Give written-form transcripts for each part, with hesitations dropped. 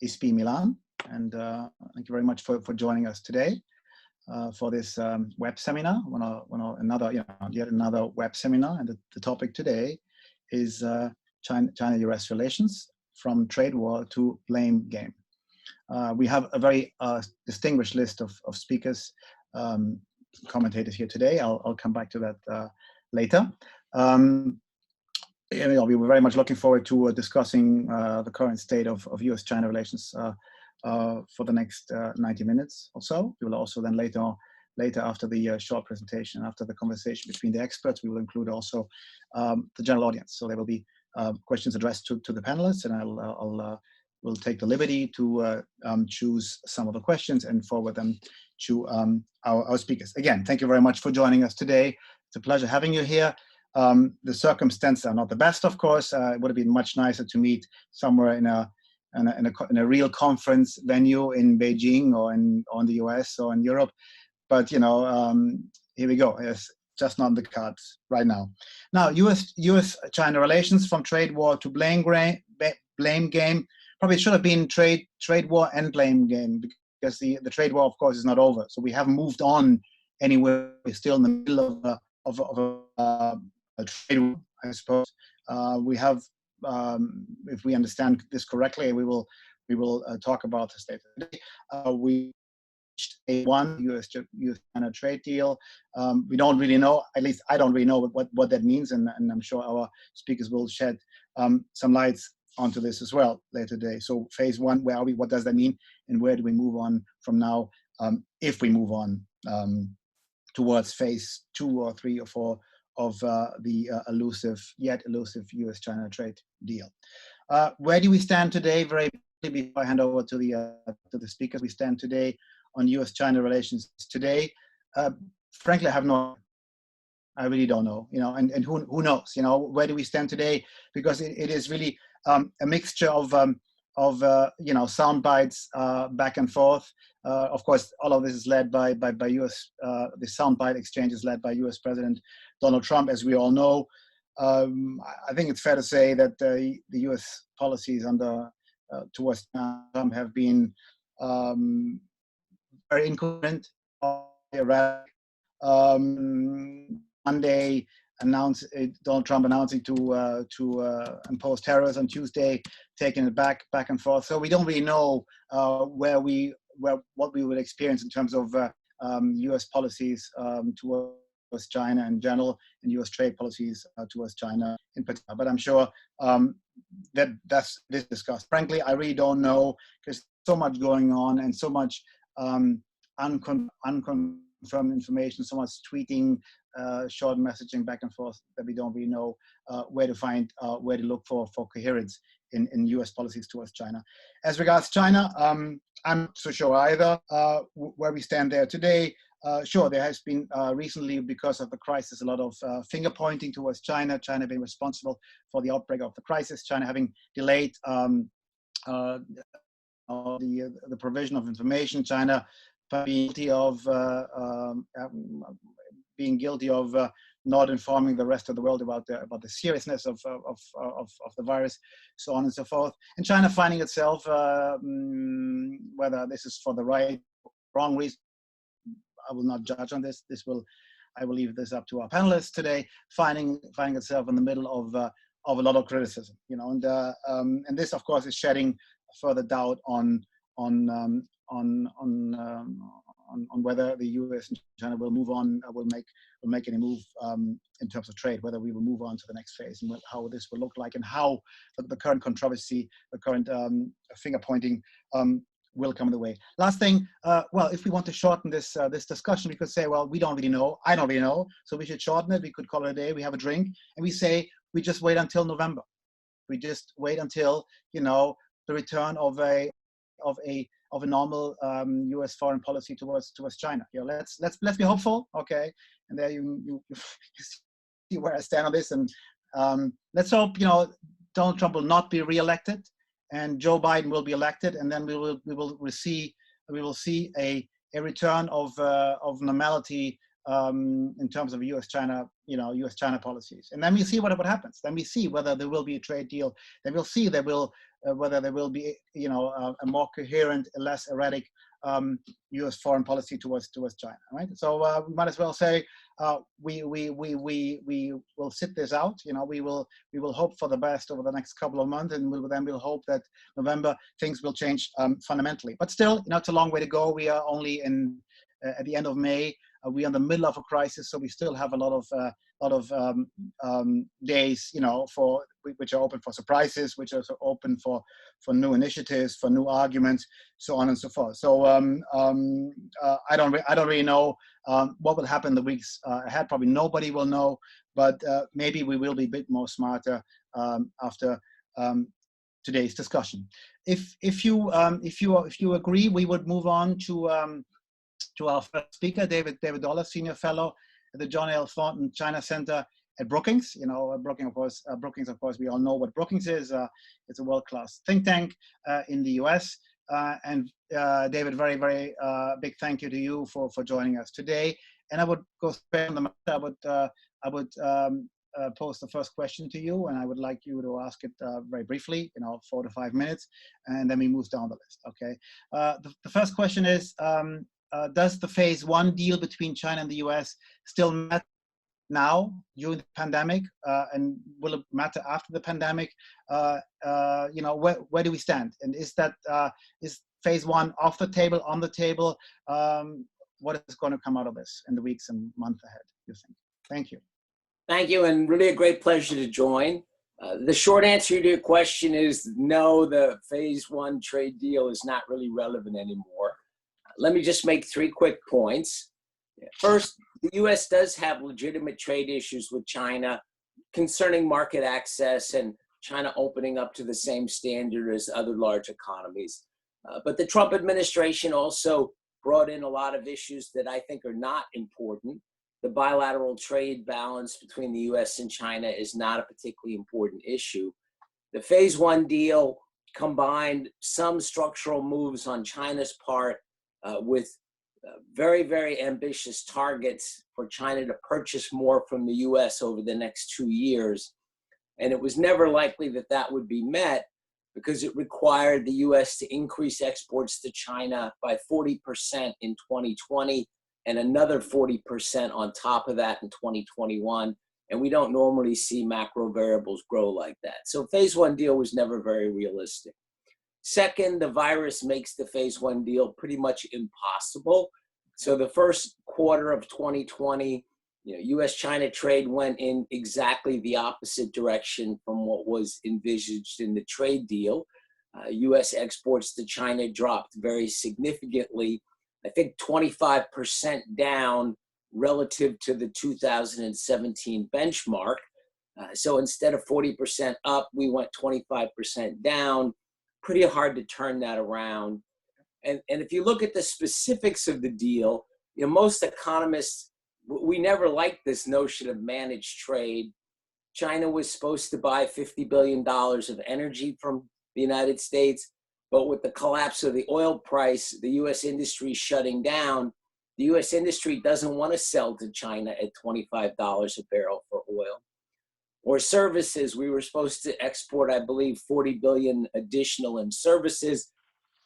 ISPI Milan, and thank you very much for joining us today for this web seminar. Yet another web seminar, and the topic today is China-US relations, from trade war to blame game. We have a very distinguished list of speakers, commentators here today. I'll come back to that later. We were very much looking forward to discussing the current state of US-China relations for the next 90 minutes or so. We will also then later after the short presentation, after the conversation between the experts, we will include also the general audience. So there will be questions addressed to the panelists, and we'll take the liberty to choose some of the questions and forward them to our speakers. Again, thank you very much for joining us today. It's a pleasure having you here. The circumstances are not the best, of course. It would have been much nicer to meet somewhere in a real conference venue in Beijing or in the US or in Europe. But here we go. It's just not in the cards right now. Now, US-China relations, from trade war to blame game. Probably should have been trade war and blame game, because the trade war, of course, is not over. So we haven't moved on anywhere. We're still in the middle of a trade war, I suppose. We have, if we understand this correctly, we will talk about this later today. We reached a US-China trade deal. We don't really know, at least I don't really know what that means, and I'm sure our speakers will shed some lights onto this as well later today. So phase one, where are we? What does that mean? And where do we move on from now, if we move on towards phase 2 or 3 or 4 of the elusive US-China trade deal? Where do we stand today? Very briefly, before I hand over to the speakers, we stand today on US-China relations today. Frankly, I really don't know, and who knows, where do we stand today? Because it is really a mixture of sound bites back and forth. Of course, all of this is led by US. The soundbite exchange is led by US President Donald Trump, as we all know. I think it's fair to say that the US policies towards Trump have been very incoherent, erratic. Monday, Donald Trump announcing to impose tariffs on Tuesday, taking it back and forth. So we don't really know what we would experience in terms of U.S. policies towards China in general, and U.S. trade policies towards China in particular. But I'm sure that's discussed. Frankly, I really don't know, because so much going on and so much unconfirmed information, so much tweeting, short messaging back and forth, that we don't really know where to look for coherence in U.S. policies towards China. As regards China, I'm not so sure either where we stand there today. Sure, there has been recently, because of the crisis, a lot of finger pointing towards China being responsible for the outbreak of the crisis, China having delayed the provision of information, China being guilty of not informing the rest of the world about the seriousness of the virus, so on and so forth. And China finding itself, whether this is for the right or wrong reason, I will not judge on this. I will leave this up to our panelists today. Finding itself in the middle of a lot of criticism, and this, of course, is shedding further doubt on whether the U.S. and China will move on, will make any move in terms of trade, whether we will move on to the next phase, and how this will look like, and how the current controversy, the current finger pointing will come the way. Last thing, well, if we want to shorten this discussion, we could say, well, we don't really know. I don't really know, so we should shorten it. We could call it a day. We have a drink, and we say we just wait until November. We just wait until the return of a normal U.S. foreign policy towards China. Let's be hopeful, okay? And there you see where I stand on this, and let's hope Donald Trump will not be reelected, and Joe Biden will be elected, and then we will see a return of normality in terms of U.S.-China policies, and then we see what happens. Then we see whether there will be a trade deal. Then we'll see whether there will be, a more coherent, less erratic U.S. foreign policy towards China, right? So we might as well say we will sit this out. We will hope for the best over the next couple of months, and we'll hope that November things will change fundamentally. But still, it's a long way to go. We are only at the end of May. We are in the middle of a crisis, so we still have a lot of days, which are open for surprises, which are open for new initiatives, for new arguments, so on and so forth. So I don't really know what will happen in the weeks ahead. Probably nobody will know, but maybe we will be a bit more smarter after today's discussion. If you agree, we would move on to our first speaker, David Dollar, Senior Fellow at the John L. Thornton China Center at Brookings. Brookings, of course, we all know what Brookings is. It's a world-class think tank in the US. And David, very, very big thank you to you for joining us today. And I would go straight on the matter. I would pose the first question to you, and I would like you to ask it very briefly, 4 to 5 minutes, and then we move down the list. Okay. The first question is, does the phase 1 deal between China and the US still matter now during the pandemic, and will it matter after the pandemic? Where do we stand? And is phase 1 off the table, on the table? What is going to come out of this in the weeks and months ahead, you think? Thank you. Thank you, and really a great pleasure to join. The short answer to your question is no, the phase 1 trade deal is not really relevant anymore. Let me just make 3 quick points. First, the U.S. does have legitimate trade issues with China concerning market access and China opening up to the same standard as other large economies. But the Trump administration also brought in a lot of issues that I think are not important. The bilateral trade balance between the U.S. and China is not a particularly important issue. The phase 1 deal combined some structural moves on China's part with very, very ambitious targets for China to purchase more from the U.S. over the next 2 years. And it was never likely that that would be met because it required the U.S. to increase exports to China by 40% in 2020 and another 40% on top of that in 2021. And we don't normally see macro variables grow like that. So phase 1 deal was never very realistic. Second, the virus makes the phase 1 deal pretty much impossible. So the first quarter of 2020, U.S.-China trade went in exactly the opposite direction from what was envisaged in the trade deal. U.S. exports to China dropped very significantly, I think 25% down relative to the 2017 benchmark. So instead of 40% up, we went 25% down. Pretty hard to turn that around. And if you look at the specifics of the deal, most economists, we never liked this notion of managed trade. China was supposed to buy $50 billion of energy from the United States, but with the collapse of the oil price, the U.S. industry shutting down, the U.S. industry doesn't want to sell to China at $25 a barrel for oil. Or services, we were supposed to export, I believe, 40 billion additional in services.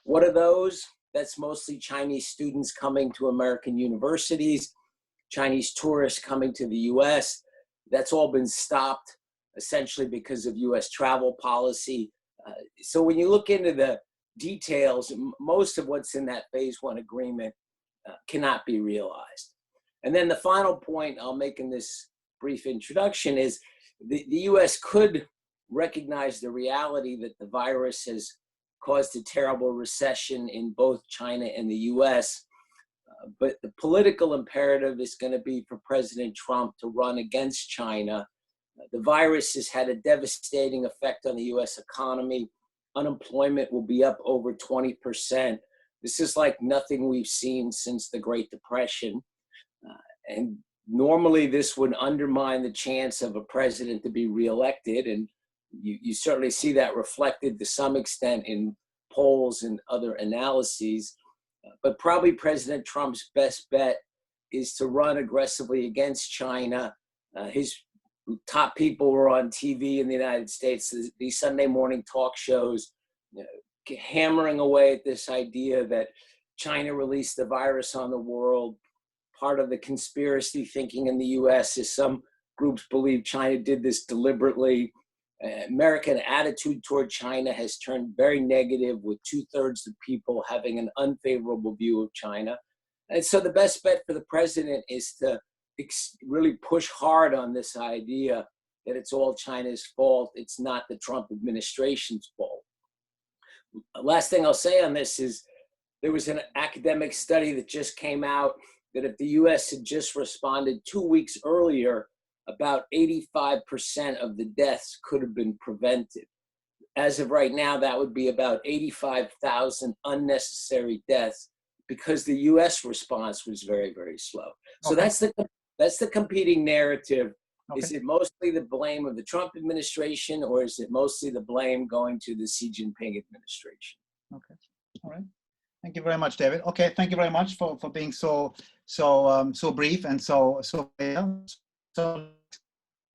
What are those? That's mostly Chinese students coming to American universities, Chinese tourists coming to the U.S. That's all been stopped essentially because of U.S. travel policy. So when you look into the details, most of what's in that phase 1 agreement cannot be realized. And then the final point I'll make in this brief introduction is the U.S. could recognize the reality that the virus has caused a terrible recession in both China and the U.S., but the political imperative is going to be for President Trump to run against China. The virus has had a devastating effect on the U.S. economy. Unemployment will be up over 20%. This is like nothing we've seen since the Great Depression. And normally this would undermine the chance of a president to be reelected. And you certainly see that reflected to some extent in polls and other analyses. But probably President Trump's best bet is to run aggressively against China. His top people were on TV in the United States, these Sunday morning talk shows, hammering away at this idea that China released the virus on the world. Part of the conspiracy thinking in the US is some groups believe China did this deliberately. American attitude toward China has turned very negative, with 2/3 of people having an unfavorable view of China. And so the best bet for the president is to really push hard on this idea that it's all China's fault. It's not the Trump administration's fault. Last thing I'll say on this is there was an academic study that just came out that if the US had just responded 2 weeks earlier, about 85% of the deaths could have been prevented. As of right now, that would be about 85,000 unnecessary deaths because the US response was very, very slow. So that's the competing narrative. Okay. Is it mostly the blame of the Trump administration, or is it mostly the blame going to the Xi Jinping administration? Okay, all right. Thank you very much, David. Okay, thank you very much for being so brief and so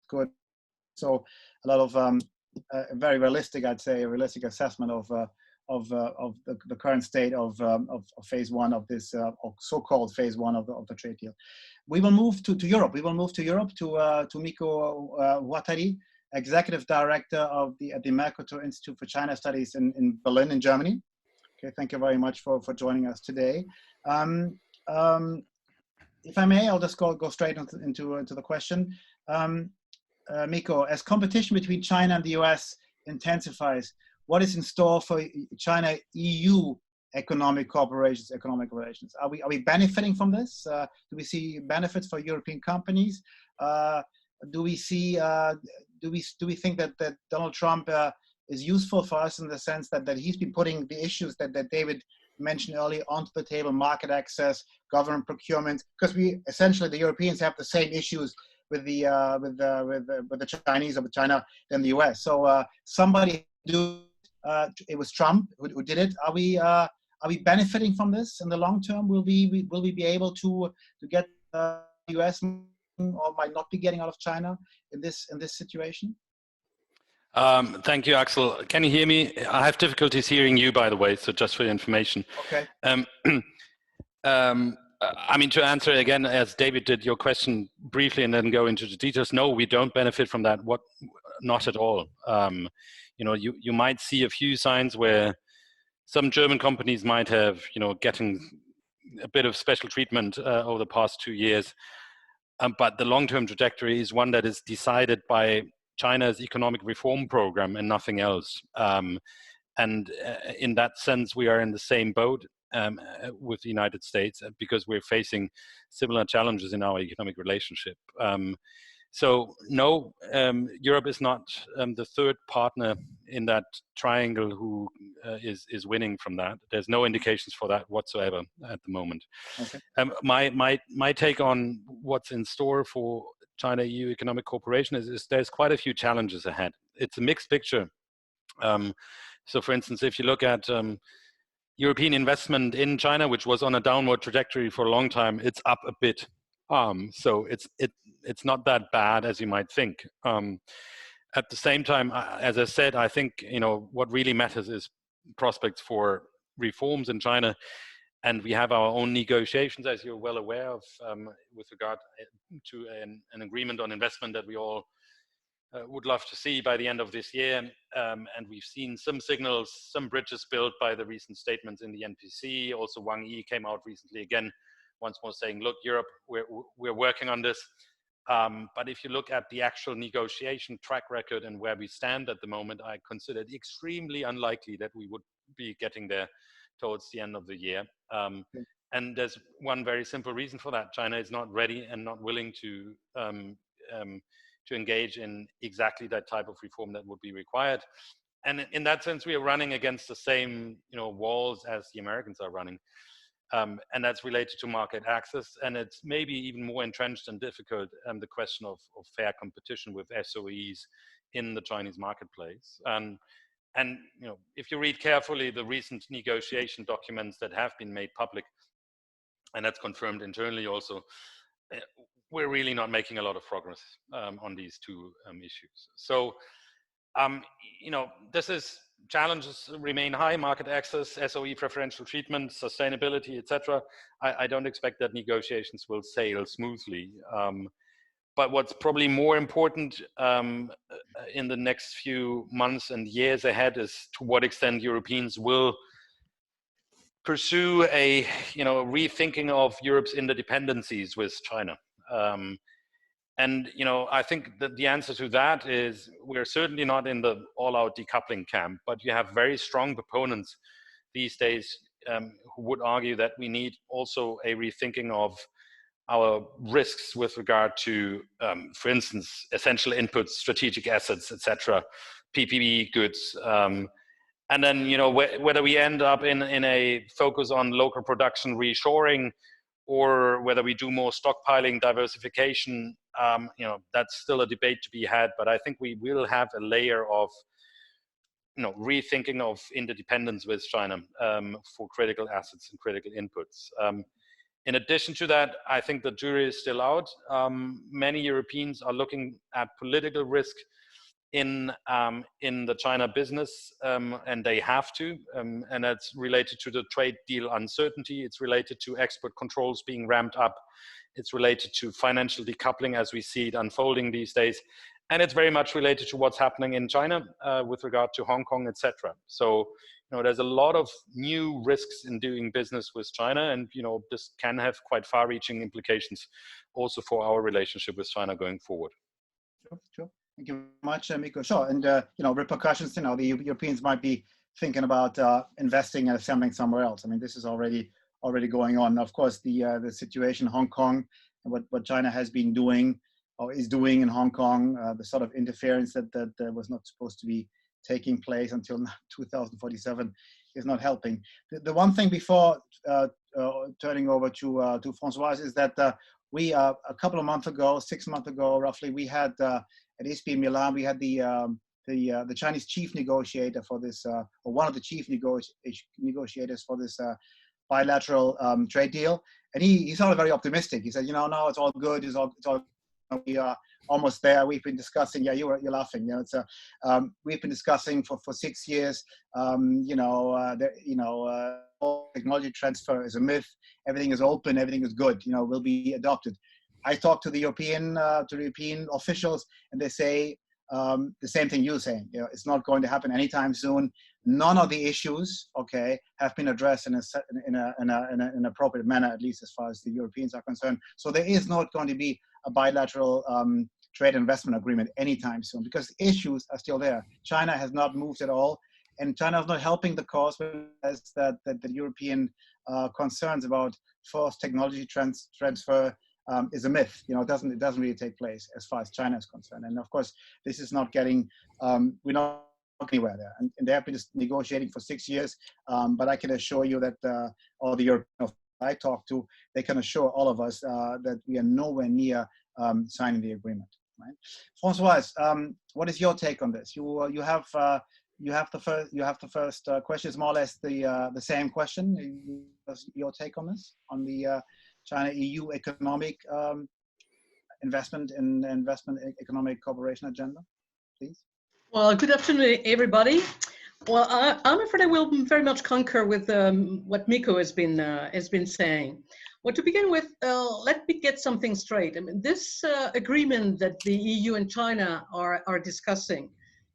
good. So a lot of very realistic, I'd say, a realistic assessment of the current state of phase one of this or so-called phase one of the trade deal. We will move to Europe. We will move to Europe to Miko Watari, Executive Director of the Mercator Institute for China Studies in Berlin, in Germany. Okay, thank you very much for joining us today. If I may, I'll just go straight into the question. Miko, as competition between China and the US intensifies, what is in store for China-EU economic cooperations, economic relations? Are we benefiting from this? Do we see benefits for European companies? Do we think that Donald Trump is useful for us in the sense that he's been putting the issues that David mentioned earlier onto the table: market access, government procurement? Because we essentially, the Europeans have the same issues with the Chinese or with China than the US. So somebody it was Trump who did it. Are we benefiting from this in the long term? Will we be able to get the US or might not be getting out of China in this situation? Thank you, Axel. Can you hear me? I have difficulties hearing you, by the way, so just for your information. Okay. I mean, to answer again, as David did, your question briefly and then go into the details. No, we don't benefit from that. Not at all. You know, you might see a few signs where some German companies might have, getting a bit of special treatment over the past 2 years. But the long-term trajectory is one that is decided by China's economic reform program and nothing else. And in that sense, we are in the same boat with the United States because we're facing similar challenges in our economic relationship. So no, Europe is not the third partner in that triangle who is winning from that. There's no indications for that whatsoever at the moment. Okay. My take on what's in store for China-EU economic cooperation is there's quite a few challenges ahead. It's a mixed picture. So for instance, if you look at European investment in China, which was on a downward trajectory for a long time, it's up a bit. So it's not that bad as you might think. At the same time, as I said, I think what really matters is prospects for reforms in China, and we have our own negotiations, as you're well aware of, with regard to an agreement on investment that we all would love to see by the end of this year. And we've seen some signals, some bridges built by the recent statements in the NPC. Also, Wang Yi came out recently again, once more saying, look, Europe, we're working on this. But if you look at the actual negotiation track record and where we stand at the moment, I consider it extremely unlikely that we would be getting there towards the end of the year. And there's one very simple reason for that. China is not ready and not willing to engage in exactly that type of reform that would be required. And in that sense, we are running against the same walls as the Americans are running. And that's related to market access. And it's maybe even more entrenched and difficult, the question of fair competition with SOEs in the Chinese marketplace. And if you read carefully the recent negotiation documents that have been made public, and that's confirmed internally also, we're really not making a lot of progress on these two issues. So, this is challenges remain high: market access, SOE preferential treatment, sustainability, etc. I don't expect that negotiations will sail smoothly. But what's probably more important in the next few months and years ahead is to what extent Europeans will pursue a rethinking of Europe's interdependencies with China. And I think that the answer to that is we're certainly not in the all-out decoupling camp, but you have very strong proponents these days who would argue that we need also a rethinking of our risks with regard to, for instance, essential inputs, strategic assets, etc., PPE goods. And then, whether we end up in a focus on local production reshoring, or whether we do more stockpiling, diversification, that's still a debate to be had. But I think we will have a layer of, rethinking of interdependence with China for critical assets and critical inputs. In addition to that, I think the jury is still out. Many Europeans are looking at political risk in the China business, and they have to, and that's related to the trade deal uncertainty. It's related to export controls being ramped up. It's related to financial decoupling as we see it unfolding these days, and it's very much related to what's happening in China with regard to Hong Kong, etc. So there's a lot of new risks in doing business with China, and this can have quite far-reaching implications also for our relationship with China going forward. Sure. Thank you very much, Miko. Sure, and repercussions. The Europeans might be thinking about investing and assembling somewhere else. I mean, this is already going on. Of course, the situation in Hong Kong and what China has been doing or is doing in Hong Kong, the sort of interference that was not supposed to be taking place until 2047 is not helping. The one thing before turning over to Françoise is that we a couple of months ago, 6 months ago roughly, we had at ISPI Milan, we had the Chinese chief negotiator for this, or one of the chief negotiators for this bilateral trade deal, and he sounded very optimistic. He said, no, it's all good. It's all we are almost there. We've been discussing. Yeah, you're laughing. It's we've been discussing for 6 years. Technology transfer is a myth. Everything is open. Everything is good. Will be adopted. I talked to the European officials, and they say the same thing you're saying. It's not going to happen anytime soon. None of the issues, have been addressed in an appropriate manner, at least as far as the Europeans are concerned. So there is not going to be a bilateral trade investment agreement anytime soon because issues are still there. China has not moved at all, and China is not helping the cause as that the European concerns about forced technology transfer is a myth. It doesn't really take place as far as China is concerned. And of course, this is not getting. We're not anywhere there, and they have been just negotiating for 6 years. But I can assure you that all the Europeans I talk to, they can assure all of us that we are nowhere near signing the agreement. Right, Françoise, what is your take on this? You have the first question. Is more or less the same question. Your take on this, on the China-EU economic investment economic cooperation agenda, please. Well, good afternoon, everybody. Well, I'm afraid I will very much concur with what Miko has been saying. Well, to begin with, let me get something straight. I mean, this agreement that the EU and China are discussing,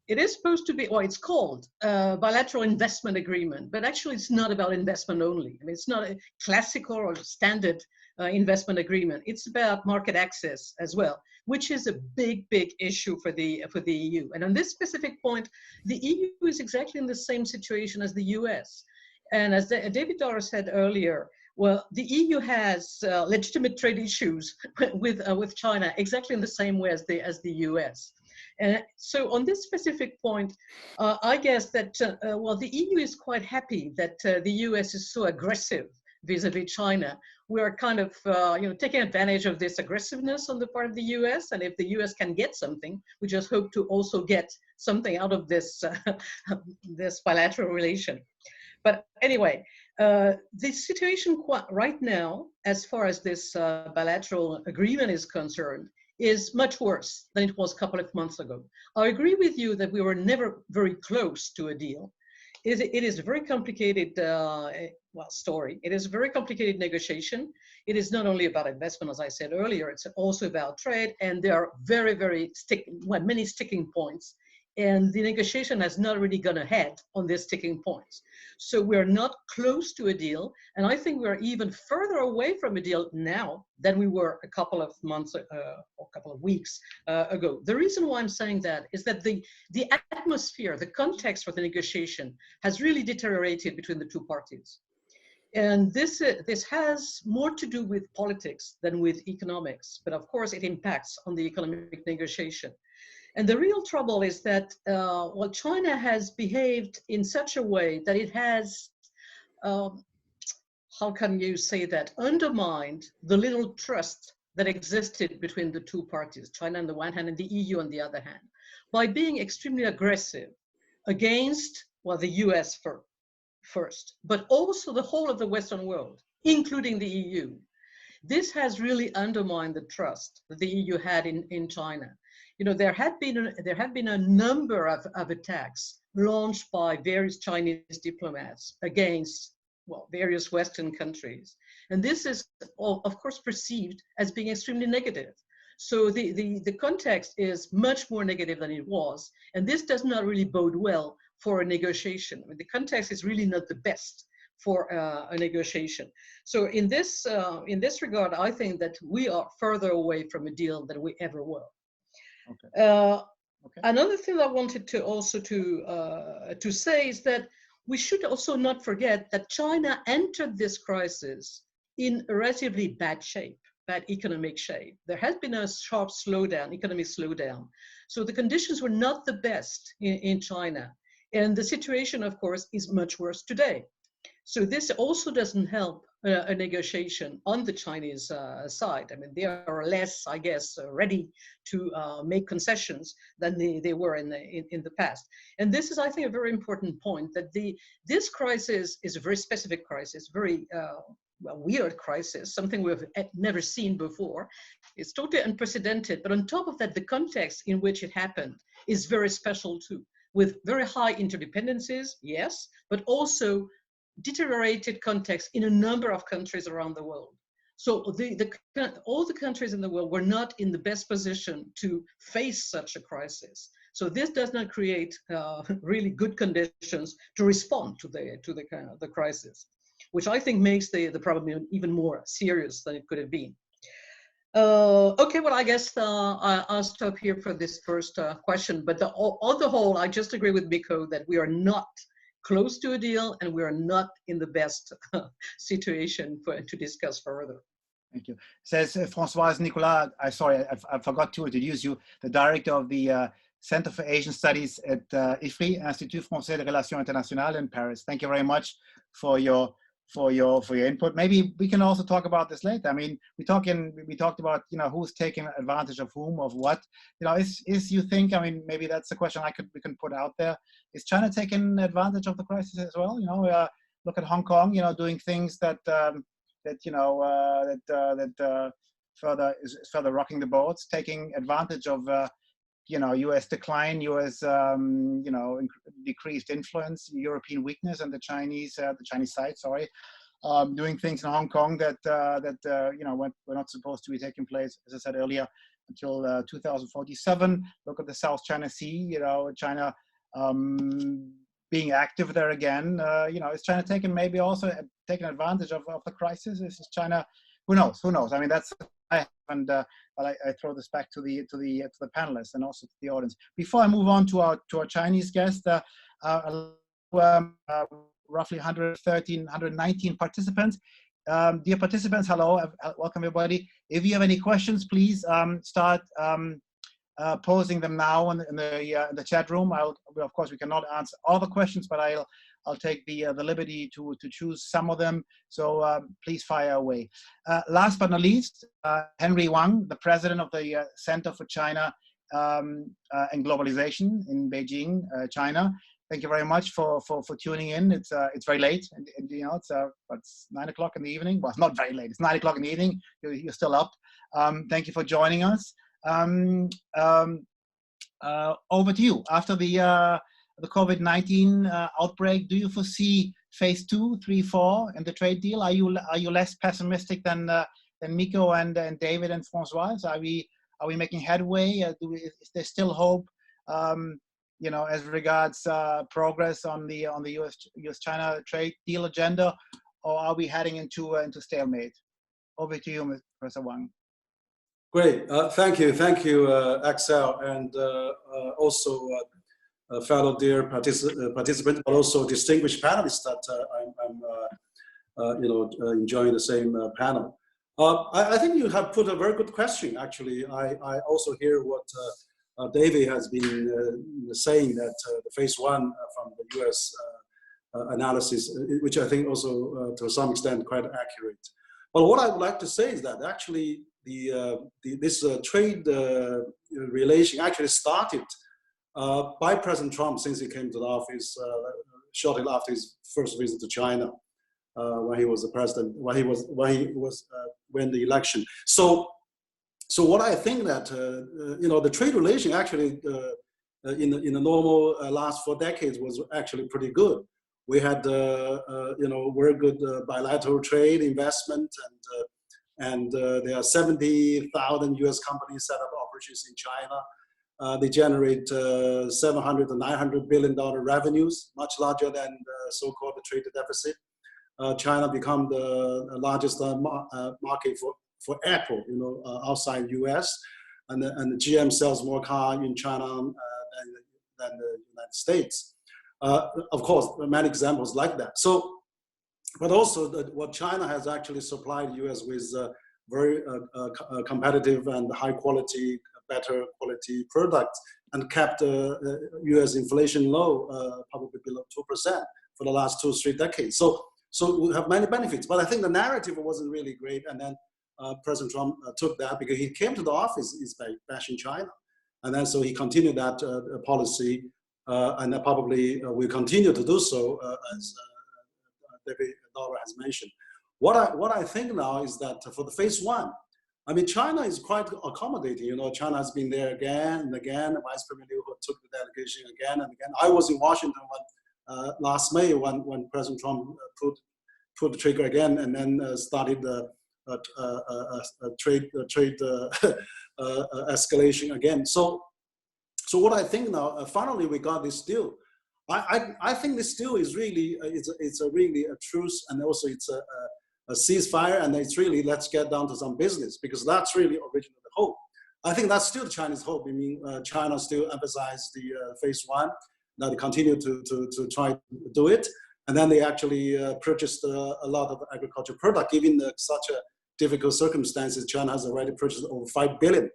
it is supposed to be, well, it's called bilateral investment agreement, but actually it's not about investment only. I mean, it's not a classical or standard investment agreement. It's about market access as well, which is a big issue for the EU. And on this specific point, the EU is exactly in the same situation as the US. And as David Dorr said earlier, well, the EU has legitimate trade issues with China exactly in the same way as the US. And so on this specific point, I guess that, well, the EU is quite happy that the US is so aggressive vis-a-vis China. We're kind of, taking advantage of this aggressiveness on the part of the US. And if the US can get something, we just hope to also get something out of this, this bilateral relation. But anyway, the situation right now, as far as this bilateral agreement is concerned, is much worse than it was a couple of months ago. I agree with you that we were never very close to a deal. it is a very complicated story. It is a very complicated negotiation. It is not only about investment, as I said earlier, it's also about trade, and there are many sticking points. And the negotiation has not really gone ahead on these sticking points. So we're not close to a deal. And I think we're even further away from a deal now than we were a couple of months or a couple of weeks ago. The reason why I'm saying that is that the atmosphere, the context for the negotiation has really deteriorated between the two parties. And this has more to do with politics than with economics. But of course, it impacts on the economic negotiation. And the real trouble is that, China has behaved in such a way that it has, how can you say that, undermined the little trust that existed between the two parties, China on the one hand and the EU on the other hand, by being extremely aggressive against, the US first, but also the whole of the Western world, including the EU. This has really undermined the trust that the EU had in China. There have been a number of attacks launched by various Chinese diplomats against, various Western countries. And this is, of course, perceived as being extremely negative. So the context is much more negative than it was. And this does not really bode well for a negotiation. I mean, the context is really not the best for a negotiation. So in this regard, I think that we are further away from a deal than we ever were. Okay. Okay. Another thing I wanted to also to say is that we should also not forget that China entered this crisis in a relatively bad economic shape. There has been a sharp economic slowdown. So the conditions were not the best in China. And the situation, of course, is much worse today. So this also doesn't help a negotiation on the Chinese side. I mean, they are less, I guess, ready to make concessions than they were in the past. And this is, I think, a very important point, that this crisis is a very specific crisis, very weird crisis, something we've never seen before. It's totally unprecedented. But on top of that, the context in which it happened is very special too, with very high interdependencies, yes, but also deteriorated context in a number of countries around the world. So all the countries in the world were not in the best position to face such a crisis. So this does not create really good conditions to respond to the crisis, which I think makes the problem even more serious than it could have been. Okay, well, I guess I'll stop here for this first question. But on the whole, I just agree with Miko that we are not close to a deal, and we are not in the best situation to discuss further. Thank you. Says Françoise Nicolas, I forgot to introduce you, the director of the Center for Asian Studies at ISPI, Institut Français de Relations Internationales in Paris. Thank you very much for your input. Maybe we can also talk about this later. I mean, we talked about, who's taking advantage of whom, of what. Is you think, I mean, maybe that's a question we can put out there. Is China taking advantage of the crisis as well? Look at Hong Kong, doing things that further rocking the boats, taking advantage of U.S. decline, U.S. Decreased influence, European weakness, and the Chinese side. Doing things in Hong Kong that were not supposed to be taking place, as I said earlier, until 2047. Look at the South China Sea. China being active there again. Is China taking advantage of the crisis? Is China? Who knows? I mean, that's. I throw this back to the panelists and also to the audience. Before I move on to our Chinese guest, roughly 119 participants. Dear participants, hello, welcome everybody. If you have any questions, please start posing them now in the chat room. Of course, we cannot answer all the questions, but I'll take the liberty to choose some of them. So please fire away. Last but not least, Henry Wang, the president of the Center for China and Globalization in Beijing, China. Thank you very much for tuning in. It's very late, and it's 9 o'clock in the evening. Well, it's not very late. It's 9 o'clock in the evening. You're still up. Thank you for joining us. Over to you. After the COVID-19 outbreak, do you foresee phase 2, 3, 4 in the trade deal? Are you less pessimistic than Miko and David and Francois? Are we making headway? Is there still hope? You know, as regards progress on the US-China trade deal agenda, or are we heading into stalemate? Over to you, Professor Wang. Great, thank you, Axel, and also fellow dear participants, but also distinguished panelists that I'm enjoying the same panel. I think you have put a very good question. Actually, I also hear what David has been saying, that the phase 1 from the US analysis, which I think also to some extent quite accurate. But what I would like to say is that actually this trade relation actually started by President Trump since he came to the office shortly after his first visit to China, when he was the president, when the election. So what I think that the trade relation actually in the normal last 4 decades was actually pretty good. We had very good bilateral trade investment, and there are 70,000 US companies set up operations in China. They generate $700 to $900 billion revenues, much larger than the so-called trade deficit. China become the largest market for Apple, outside US, and the GM sells more car in China than the United States. Of course, many examples like that. So, but also what China has actually supplied US with very competitive and high quality, better quality products, and kept US inflation low, probably below 2% for the last 2 or 3 decades. So we have many benefits, but I think the narrative wasn't really great. And then President Trump took that because he came to the office is bashing China. And then so he continued that policy, and that probably will continue to do so, as David Dollar has mentioned. What I think now is that for the phase 1, I mean, China is quite accommodating. China has been there again and again. Vice Premier Liu took the delegation again and again. I was in Washington last May when President Trump put the trigger again, and then started the trade escalation again. So what I think now, finally we got this deal. I think this deal is really it's really a truce, and also it's a ceasefire, and it's really let's get down to some business, because that's really originally the hope. I think that's still the Chinese hope. I mean, China still emphasized the phase 1. Now they continue to try to do it, and then they actually purchased a lot of agricultural product. Given such a difficult circumstances, China has already purchased over $5 billion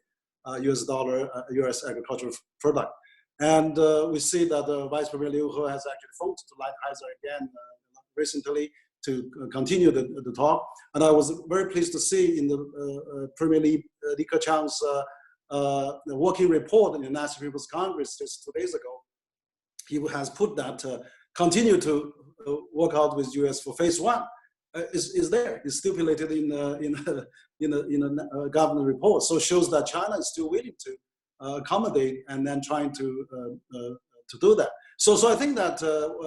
US agricultural product. And we see that Vice Premier Liu has actually phoned to Lighthizer again recently to continue the talk. And I was very pleased to see in the Premier Li Keqiang's working report in the National People's Congress just 2 days ago, he has put that continue to work out with US for phase 1 is there. It's stipulated in a government report. So it shows that China is still willing to accommodate and then trying to do that. So I think that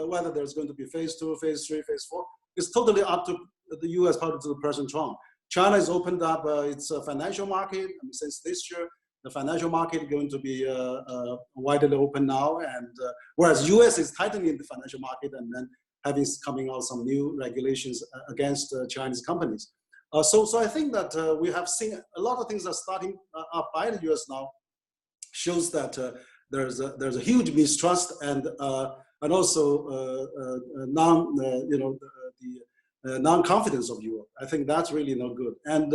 whether there's going to be phase 2, phase 3, phase 4, it's totally up to the US, probably to President Trump. China has opened up its financial market. I mean, since this year, the financial market is going to be widely open now, and whereas US is tightening the financial market and then coming out some new regulations against Chinese companies. So I think that we have seen a lot of things are starting up by the US now, shows that there's a huge mistrust and also non-confidence of Europe. I think that's really not good. And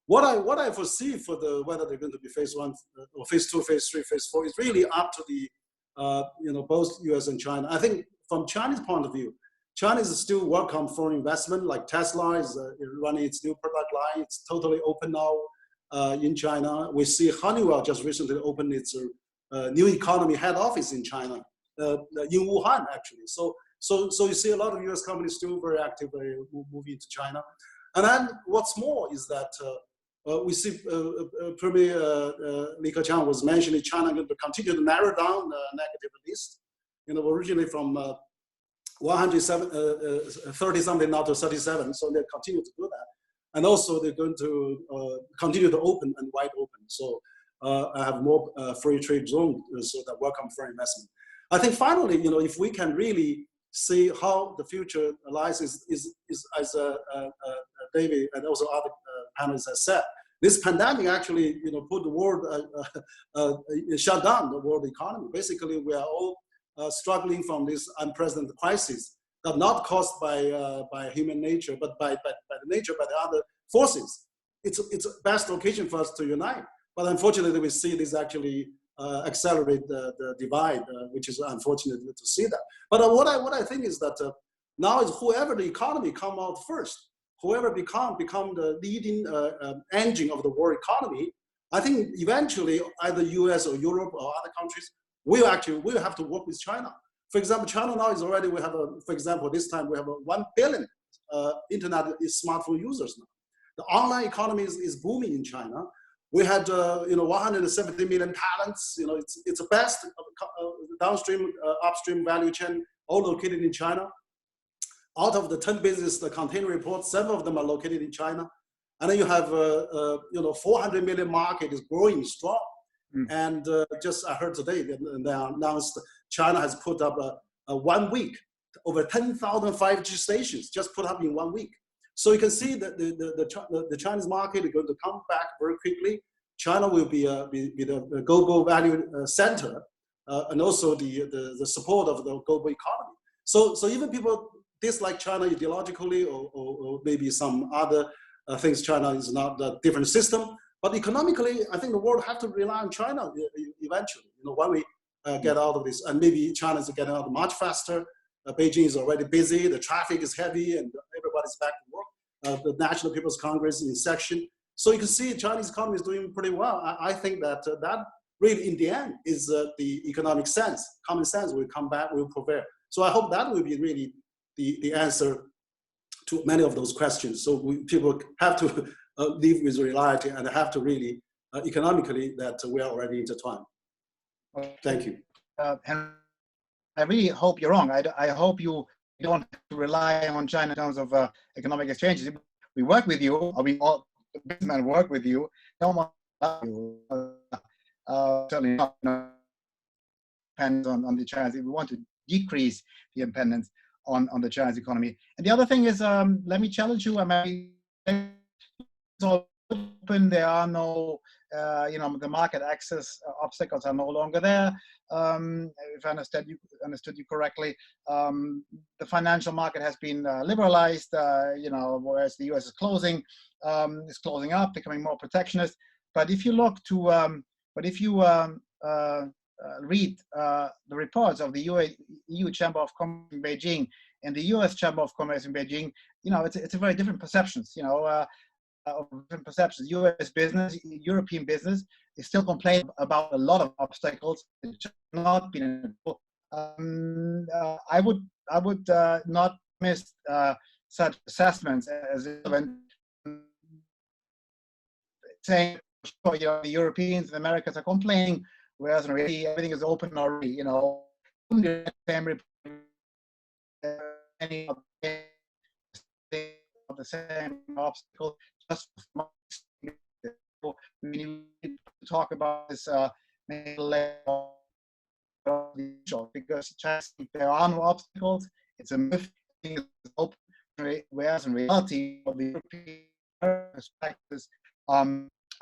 what I foresee for whether they're going to be phase 1 or phase 2, phase 3, phase 4 is really up to the both US and China. I think from China's point of view, China is still welcome foreign investment. Like Tesla is running its new product line. It's totally open now in China. We see Honeywell just recently opened its new economy head office in China, in Wuhan actually. So you see a lot of US companies still very active moving to China. And then what's more is that we see Premier Li Keqiang was mentioning China going to continue to narrow down the negative list. originally from 130 something now to 37. So they continue to do that. And also they're going to continue to open and wide open. So I have more free trade zone, so that welcome for investment. I think finally, if we can really see how the future lies is as David and also other panelists have said, this pandemic actually, put the world, shut down the world economy. Basically, we are all struggling from this unprecedented crisis that not caused by human nature, but by the nature, by the other forces. It's a best occasion for us to unite. But unfortunately, we see this actually accelerate the divide, which is unfortunate to see that. But what I think is that now is whoever the economy come out first, whoever become the leading engine of the world economy, I think eventually either US or Europe or other countries will have to work with China. For example, China now is already, for example, this time we have 1 billion internet smartphone users now. The online economy is booming in China. We had 170 million talents. It's the best downstream, upstream value chain, all located in China. Out of the 10 business, the container reports, 7 of them are located in China. And then you have 400 million market is growing strong. And just I heard today they announced China has put up a 1 week over 10,000 5G stations just put up in 1 week. So you can see that the Chinese market is going to come back very quickly. China will be the global value center and also the support of the global economy. So even people dislike China ideologically or maybe some other things, China is not a different system. But economically, I think the world have to rely on China eventually. When we get out of this, and maybe China is getting out much faster. Beijing is already busy. The traffic is heavy, and everybody's back to work. The National People's Congress is in session, so you can see Chinese economy is doing pretty well. I think that that really, in the end, is the economic sense, common sense will come back, will prevail. So I hope that will be really the answer to many of those questions. So people have to live with reality and have to really economically that we are already intertwined. Thank you. And I really hope you're wrong. I hope you don't have to rely on China in terms of economic exchanges. We work with you, or we all businessmen work with you. No one certainly not depends on the Chinese. We want to decrease the dependence on the Chinese economy. And the other thing is, let me challenge you. I mean, it's all open. There are no, the market access obstacles are no longer there. If I understood you correctly, the financial market has been liberalized. Whereas the U.S. is closing up, becoming more protectionist. But if you look to, read the reports of the EU Chamber of Commerce in Beijing and the U.S. Chamber of Commerce in Beijing, it's a very different perceptions. Different perceptions. U.S. business, European business is still complaining about a lot of obstacles. It's not been. I would not miss such assessments as saying, the Europeans and Americans are complaining, whereas in reality everything is open already. Any of the same obstacle. Just we need to talk about this because there are no obstacles. It's a myth. It's open, whereas in reality, the European perspectives are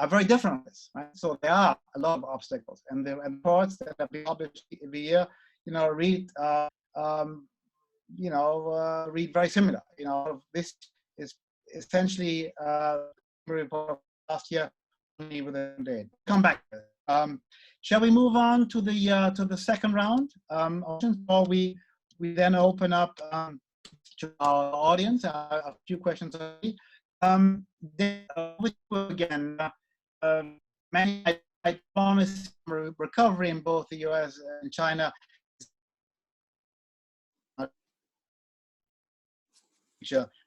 very different. Right? So there are a lot of obstacles, and the reports that have been published every year, read very similar. This is essentially report last year only within a day. Come back. Shall we move on to the second round? Or we then open up to our audience. A few questions already. Again, I promise recovery in both the U.S. and China.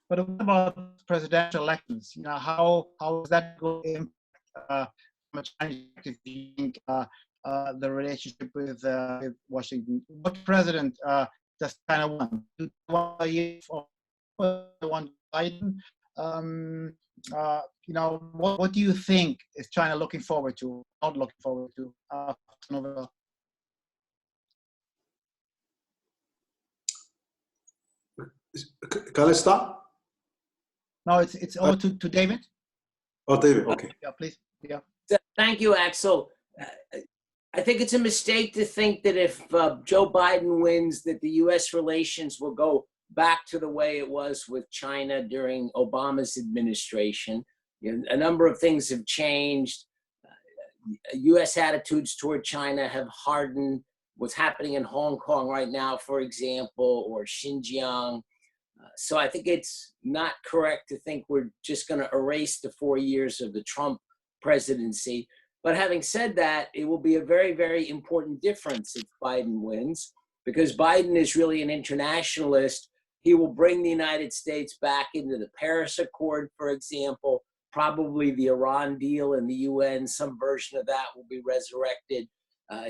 But what about presidential elections? How is that going to impact from a Chinese perspective? the relationship with Washington? What president does China want? Do they want a year for one Biden? You know, what do you think is China looking forward to, not looking forward to after November? Can I start? No, it's over to David. Oh, David, okay. Yeah, please. Yeah. Thank you, Axel. I think it's a mistake to think that if Joe Biden wins, that the U.S. relations will go back to the way it was with China during Obama's administration. You know, a number of things have changed. U.S. attitudes toward China have hardened. What's happening in Hong Kong right now, for example, or Xinjiang. So I think it's not correct to think we're just going to erase the 4 years of the Trump presidency. But having said that, it will be a very, very important difference if Biden wins, because Biden is really an internationalist. He will bring the United States back into the Paris Accord, for example, probably the Iran deal in the UN, some version of that will be resurrected.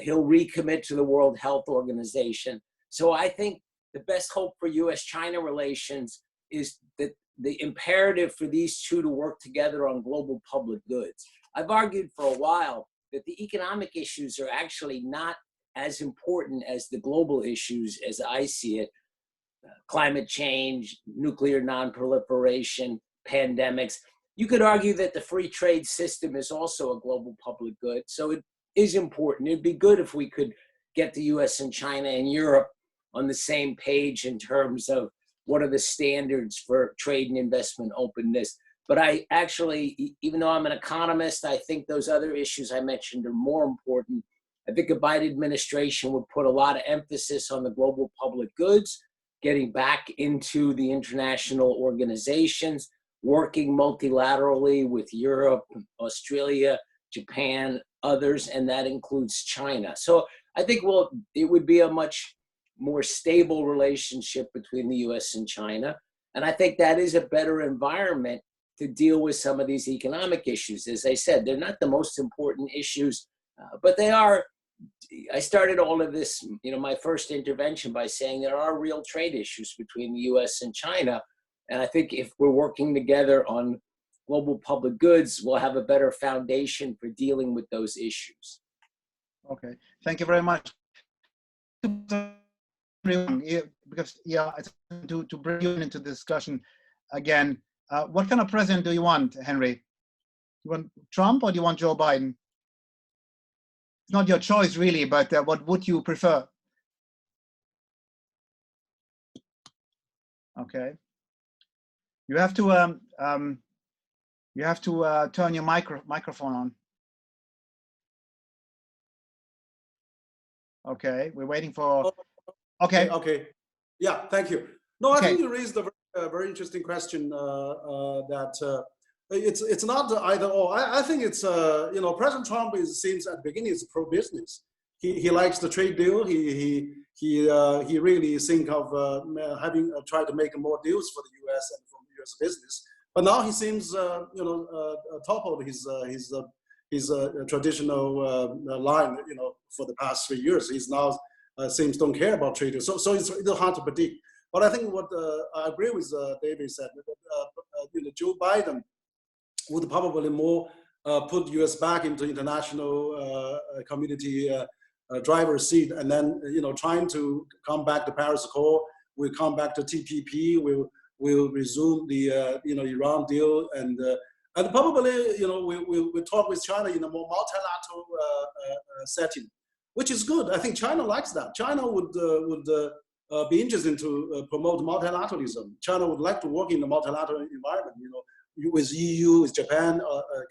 He'll recommit to the World Health Organization. So I think the best hope for U.S.-China relations is that the imperative for these two to work together on global public goods. I've argued for a while that the economic issues are actually not as important as the global issues as I see it. Climate change, nuclear non-proliferation, pandemics. You could argue that the free trade system is also a global public good. So it is important. It'd be good if we could get the US and China and Europe on the same page in terms of what are the standards for trade and investment openness. But I actually, even though I'm an economist, I think those other issues I mentioned are more important. I think a Biden administration would put a lot of emphasis on the global public goods, getting back into the international organizations, working multilaterally with Europe, Australia, Japan, others, and that includes China. So I think it would be a much more stable relationship between the US and China. And I think that is a better environment to deal with some of these economic issues. As I said, they're not the most important issues, but they are. I started all of this, my first intervention by saying there are real trade issues between the US and China. And I think if we're working together on global public goods, we'll have a better foundation for dealing with those issues. Okay, thank you very much. Because to bring you into the discussion again, what kind of president do you want, Henry? You want Trump or do you want Joe Biden? It's not your choice really, but what would you prefer? Okay, you have to turn your microphone on. Okay, we're waiting for. Okay. Okay. Yeah. Thank you. No, I think you raised a very interesting question. That it's not either or. I think it's President Trump seems at the beginning is pro-business. He likes the trade deal. He really think of having tried to make more deals for the U.S. and from U.S. business. But now he seems toppled his traditional line. For the past 3 years, he's now. Seems don't care about trade. So it's hard to predict. But I think what I agree with David said, Joe Biden would probably more put U.S. back into international community driver's seat, and then trying to come back to Paris Accord. We'll come back to TPP. We'll resume the Iran deal, and probably we'll talk with China in a more multilateral setting. Which is good. I think China likes that. China would be interested to promote multilateralism. China would like to work in a multilateral environment, with EU, with Japan,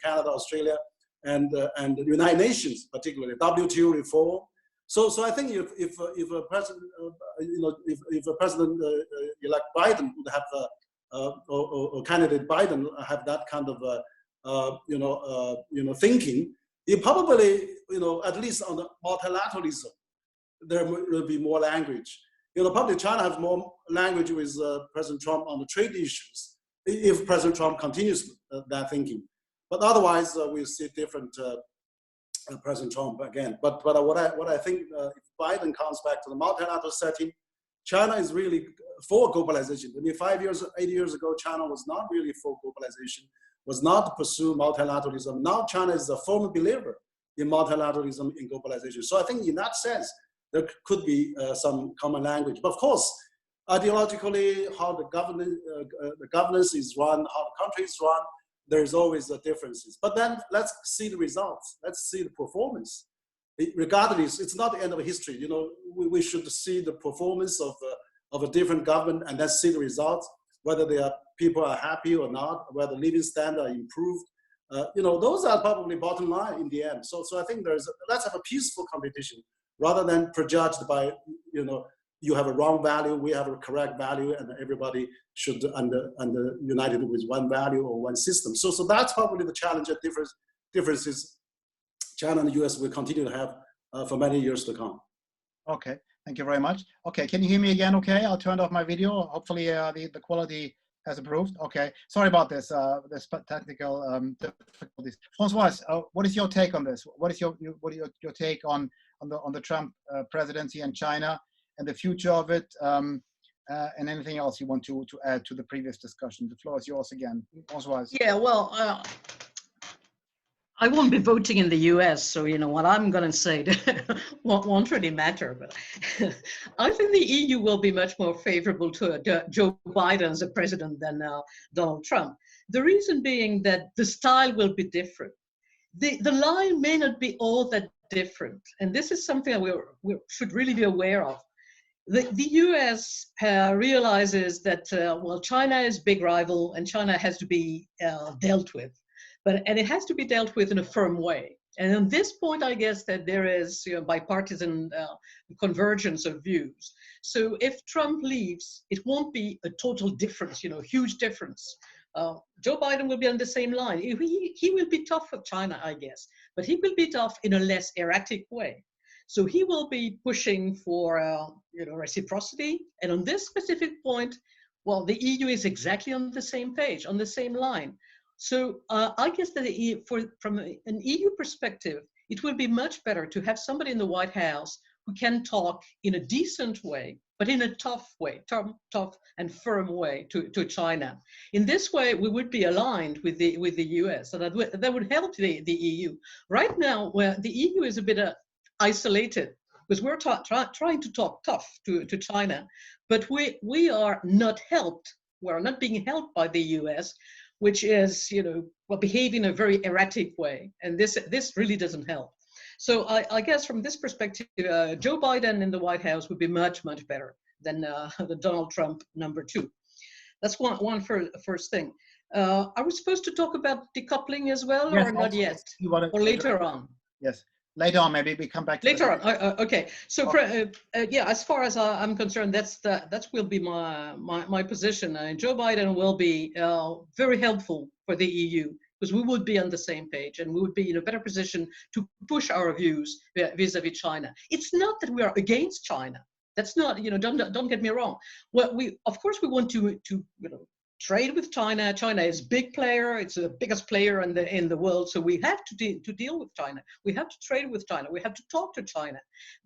Canada, Australia, and the United Nations, particularly WTO reform. So I think if a president, if a president elect Biden would have or candidate Biden have that kind of thinking. You probably, at least on the multilateralism, there will be more language. Probably China has more language with President Trump on the trade issues, if President Trump continues that thinking. But otherwise, we'll see different President Trump again. But what I think, if Biden comes back to the multilateral setting, China is really for globalization. I mean, 8 years ago, China was not really for globalization, was not to pursue multilateralism. Now China is a firm believer in multilateralism, in globalization. So I think in that sense, there could be some common language. But of course, ideologically, how the governance is run, how the country is run, there's always differences. But then let's see the results. Let's see the performance. Regardless, it's not the end of history. You know, we should see the performance of a different government and then see the results, whether people are happy or not, whether living standards are improved. You know, those are probably bottom line in the end. So I think let's have a peaceful competition rather than prejudged by, you know, you have a wrong value, we have a correct value, and everybody should under united with one value or one system. So that's probably the challenge and differences China and the US will continue to have for many years to come. Okay, thank you very much. Okay, can you hear me again? Okay, I'll turn off my video. Hopefully the quality has improved. Okay, sorry about this, this technical difficulties. François, what is your take on this? What is your take on the Trump presidency and China and the future of it, and anything else you want to add to the previous discussion? The floor is yours again, François. Yeah, well, I won't be voting in the US, so you know what I'm going to say won't really matter. But I think the EU will be much more favorable to Joe Biden as a president than Donald Trump. The reason being that the style will be different. The line may not be all that different, and this is something that we should really be aware of. The US realizes that, well, China is a big rival and China has to be dealt with. And it has to be dealt with in a firm way. And on this point, I guess that there is, you know, bipartisan convergence of views. So if Trump leaves, it won't be a total difference, you know, huge difference. Joe Biden will be on the same line. He will be tough with China, I guess, but he will be tough in a less erratic way. So he will be pushing for, you know, reciprocity. And on this specific point, well, the EU is exactly on the same page, on the same line. So I guess that from an EU perspective, it will be much better to have somebody in the White House who can talk in a decent way, but in a tough way, tough and firm way to China. In this way, we would be aligned with the US, so that would help the EU. Right now, where the EU is a bit isolated, because we're trying to talk tough to China, but we are not helped. We're not being helped by the US, which is, you know, behaving in a very erratic way. And this really doesn't help. So I guess from this perspective, Joe Biden in the White House would be much, much better than the Donald Trump #2. That's one first thing. Are we supposed to talk about decoupling as well, Yes, or not yet? Or later on? Yes, later on, maybe we come back to later on. Okay. So yeah, as far as I'm concerned, that will be my position. Joe Biden will be very helpful for the EU, because we would be on the same page and we would be in a better position to push our views vis-a-vis China. It's not that we are against China. That's not, you know, don't get me wrong. Well, of course we want to you know, trade with China. China is a big player. It's the biggest player in the world. So we have to deal with China. We have to trade with China. We have to talk to China.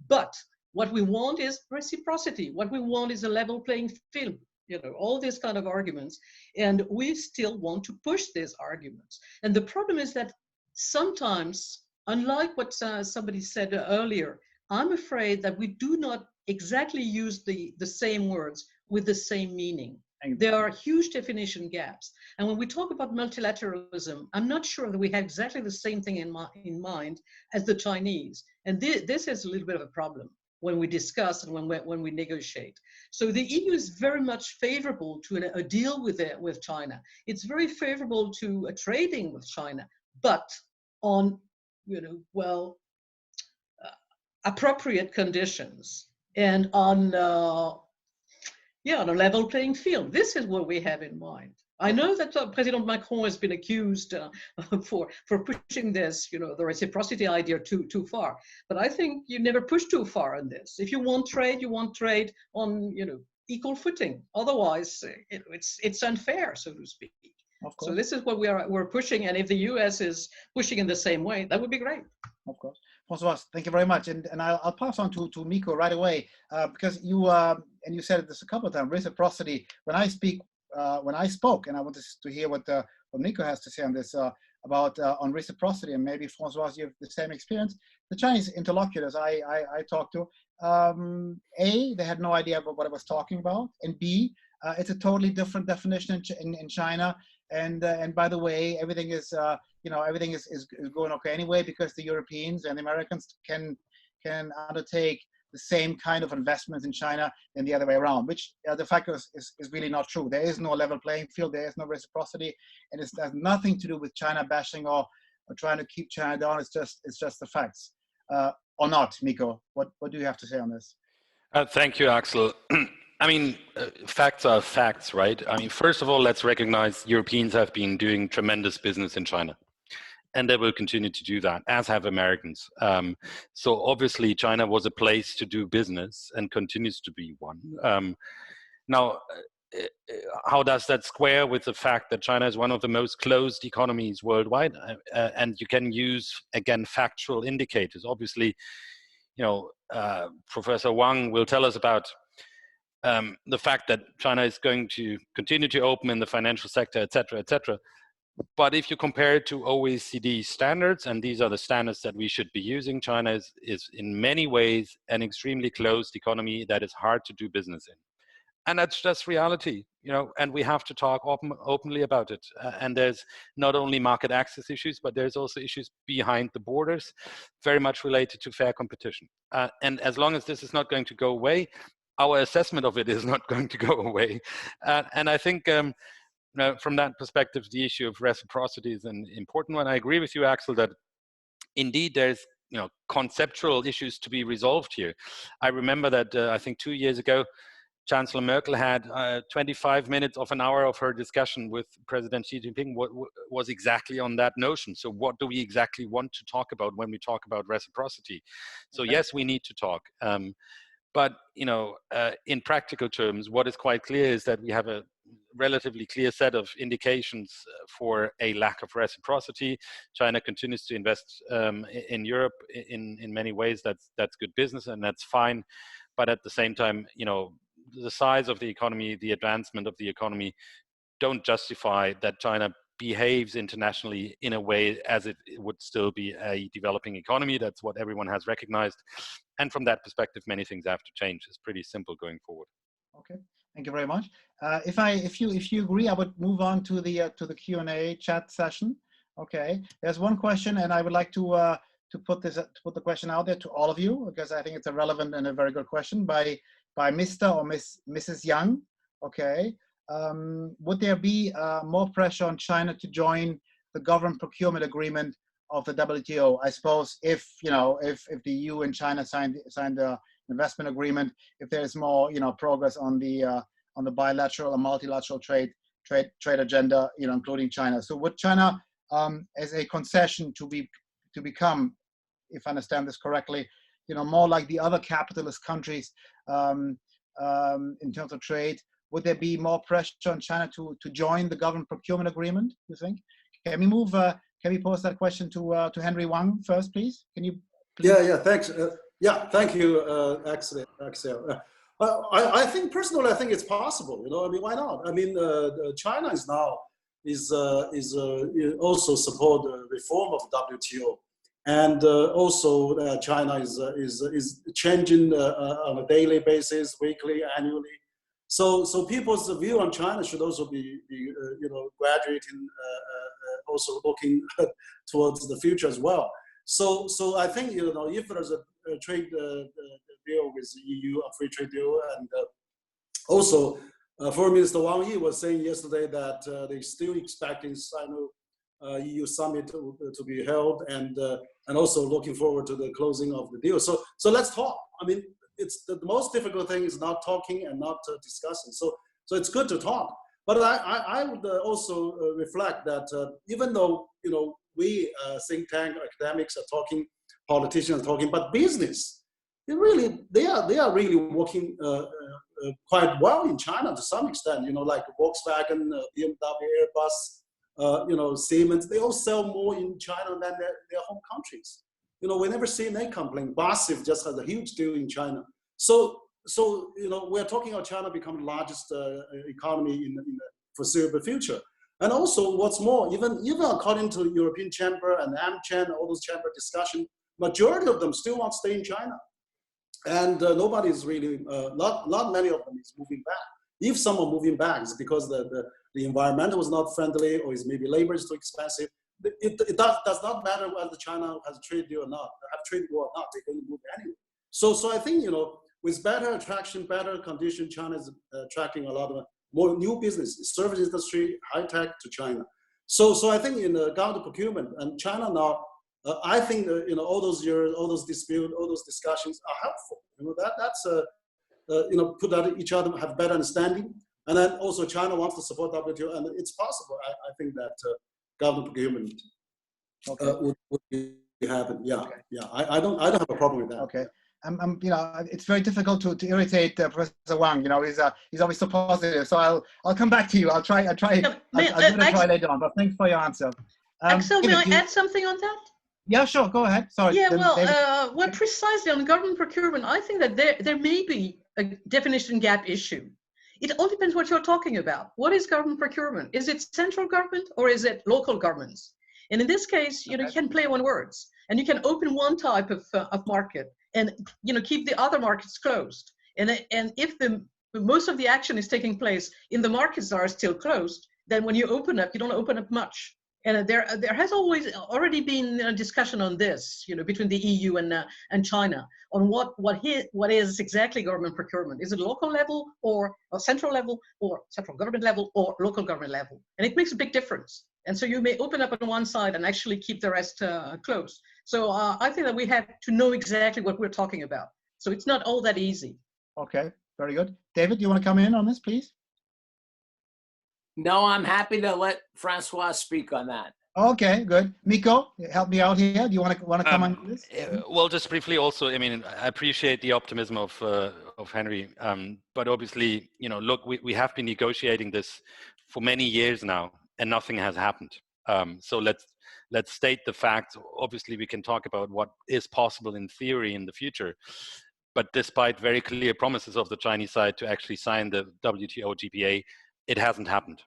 But what we want is reciprocity. What we want is a level playing field. You know, all these kind of arguments. And we still want to push these arguments. And the problem is that sometimes, unlike what somebody said earlier, I'm afraid that we do not exactly use the same words with the same meaning. There are huge definition gaps. And when we talk about multilateralism, I'm not sure that we have exactly the same thing in mind as the Chinese. And this is a little bit of a problem when we discuss and when we negotiate. So the EU is very much favorable to a deal with China. It's very favorable to trading with China, but on, you know, well, appropriate conditions and on a level playing field. This is what we have in mind. I know that President Macron has been accused for pushing this, you know, the reciprocity idea too far. But I think you never push too far on this. If you want trade, you want trade on, you know, equal footing. Otherwise, it's unfair, so to speak. Of course. So this is what we're pushing, and if the US is pushing in the same way, that would be great. Of course. François, thank you very much. And I'll pass on to Miko right away, because you, and you said this a couple of times, reciprocity. When I spoke, and I wanted to hear what Miko has to say on this, about on reciprocity, and maybe François, you have the same experience. The Chinese interlocutors I talked to, A, they had no idea about what I was talking about, and B, it's a totally different definition in China. And by the way, everything is everything is going okay anyway, because the Europeans and the Americans can undertake the same kind of investments in China than the other way around, which de facto is really not true. There is no level playing field, there is no reciprocity, and it has nothing to do with China bashing or trying to keep China down. It's just the facts, or not. Miko, what do you have to say on this? Thank you, Axel. I mean, facts are facts, right? I mean, first of all, let's recognize Europeans have been doing tremendous business in China, and they will continue to do that, as have Americans. So obviously, China was a place to do business and continues to be one. Now, how does that square with the fact that China is one of the most closed economies worldwide? And you can use, again, factual indicators. Obviously, Professor Wang will tell us about the fact that China is going to continue to open in the financial sector, et cetera, et cetera. But if you compare it to OECD standards, and these are the standards that we should be using, China is in many ways an extremely closed economy that is hard to do business in. And that's just reality, and we have to talk openly about it. And there's not only market access issues, but there's also issues behind the borders, very much related to fair competition. And as long as this is not going to go away, our assessment of it is not going to go away. And I think from that perspective, the issue of reciprocity is an important one. I agree with you, Axel, that indeed there's conceptual issues to be resolved here. I remember that I think 2 years ago, Chancellor Merkel had 25 minutes of an hour of her discussion with President Xi Jinping was exactly on that notion. So what do we exactly want to talk about when we talk about reciprocity? So yes, we need to talk. But in practical terms, what is quite clear is that we have a relatively clear set of indications for a lack of reciprocity. China continues to invest in Europe in many ways. That's good business, and that's fine. But at the same time, the size of the economy, the advancement of the economy, don't justify that China behaves internationally in a way as it would still be a developing economy. That's what everyone has recognized. And from that perspective, many things have to change. It's pretty simple going forward. Okay, thank you very much. If you agree, I would move on to the Q&A chat session. Okay, there's one question, and I would like to put the question out there to all of you, because I think it's a relevant and a very good question by Mr. or Mrs. Young. Okay. Would there be more pressure on China to join the government procurement agreement of the WTO? I suppose if the EU and China signed the investment agreement, if there is more progress on the bilateral and multilateral trade agenda, including China. So would China, as a concession to become, if I understand this correctly, more like the other capitalist countries in terms of trade? Would there be more pressure on China to join the government procurement agreement, you think? Can we pose that question to Henry Wang first, please? Can you please? Yeah, thanks. Thank you, Axel. I think personally, I think it's possible. Why not? China is now also support the reform of WTO, and also China is changing on a daily basis, weekly, annually. So people's view on China should also be graduating, also looking towards the future as well. So I think if there's a trade deal with the EU, a free trade deal, and also Foreign Minister Wang Yi was saying yesterday that they still expecting Sino-EU summit to be held, and also looking forward to the closing of the deal. So let's talk. It's the most difficult thing is not talking and not discussing. So it's good to talk. But I would also reflect that even though we think tank academics are talking, politicians are talking, but business, they are really working quite well in China to some extent. Like Volkswagen, BMW, Airbus, Siemens, they all sell more in China than their home countries. We never see any complaint. BASF just has a huge deal in China. So we're talking about China becoming the largest economy in the foreseeable future. And also, what's more, even according to European Chamber and AmCham, all those chamber discussion, majority of them still want to stay in China. And nobody is really, not many of them is moving back. If someone moving back, it's because the environment was not friendly, or is maybe labor is too expensive. It does not matter whether China has a trade deal or not, have trade war or not, they're going to move anyway. So I think, with better attraction, better condition, China is attracting a lot of more new business, service industry, high tech to China. So I think in the government procurement and China now, I think all those years, all those disputes, all those discussions are helpful. That's put that each other have better understanding, and then also China wants to support WTO, and it's possible. I think that government procurement would be happen. Yeah, okay. Yeah. I don't have a problem with that. Okay. It's very difficult to irritate Professor Wang. He's always so positive. So I'll come back to you. I'll try. I'll give it a try later on. But thanks for your answer. Axel, may I add something on that? Yeah, sure. Go ahead. Sorry. Yeah. Well, precisely on government procurement, I think that there may be a definition gap issue. It all depends what you're talking about. What is government procurement? Is it central government or is it local governments? And in this case, you can play on words, and you can open one type of market and keep the other markets closed. And if most of the action is taking place in the markets that are still closed, then when you open up, you don't open up much. And there has already been a discussion on this, between the EU and China on what is exactly government procurement. Is it local level or central level or central government level or local government level? And it makes a big difference. And so you may open up on one side and actually keep the rest closed. So I think that we have to know exactly what we're talking about. So it's not all that easy. Okay, very good. David, do you want to come in on this, please? No, I'm happy to let Francois speak on that. Okay, good. Miko, help me out here. Do you want to come on this? Well, just briefly also, I appreciate the optimism of Henry, but obviously, look, we have been negotiating this for many years now, and nothing has happened. So let's state the facts. Obviously, we can talk about what is possible in theory in the future, but despite very clear promises of the Chinese side to actually sign the WTO GPA, it hasn't happened.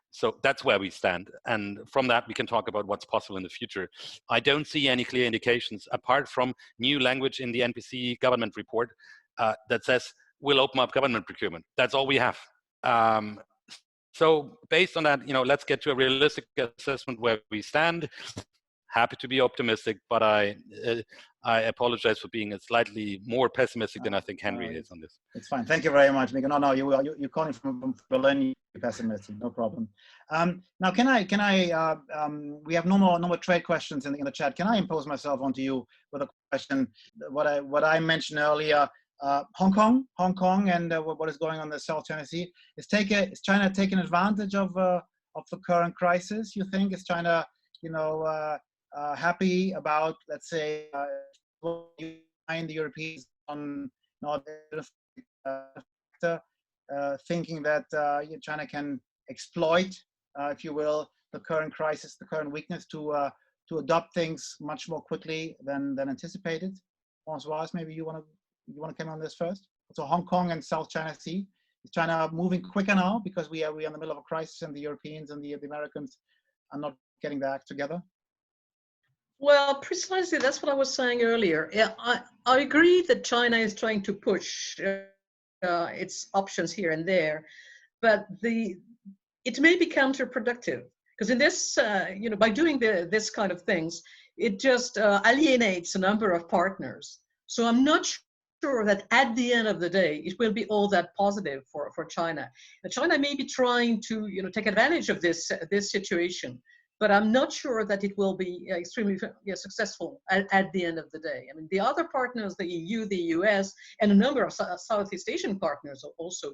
So that's where we stand. And from that, we can talk about what's possible in the future. I don't see any clear indications, apart from new language in the NPC government report that says we'll open up government procurement. That's all we have. So based on that, let's get to a realistic assessment where we stand. Happy to be optimistic, but I apologize for being slightly more pessimistic than I think Henry is on this. It's fine. Thank you very much, Miko. No, you're calling from Berlin. You're pessimistic. No problem. Now, can I? We have no more trade questions in the chat. Can I impose myself onto you with a question? What I mentioned earlier. Hong Kong, and what is going on in the South China Sea. Is China taking advantage of the current crisis? You think is China, happy about, let's say, the Europeans on thinking that China can exploit, if you will, the current crisis, the current weakness to adopt things much more quickly than anticipated? François, maybe you want to come on this first? So Hong Kong and South China Sea. Is China moving quicker now because we are in the middle of a crisis and the Europeans and the Americans are not getting their act together? Well, precisely, that's what I was saying earlier. Yeah, I agree that China is trying to push its options here and there, but it may be counterproductive, because in this, by doing this kind of things, it just alienates a number of partners. So I'm not sure that at the end of the day, it will be all that positive for China. China may be trying to take advantage of this situation, but I'm not sure that it will be extremely successful at the end of the day. I mean, the other partners, the EU, the US, and a number of Southeast Asian partners also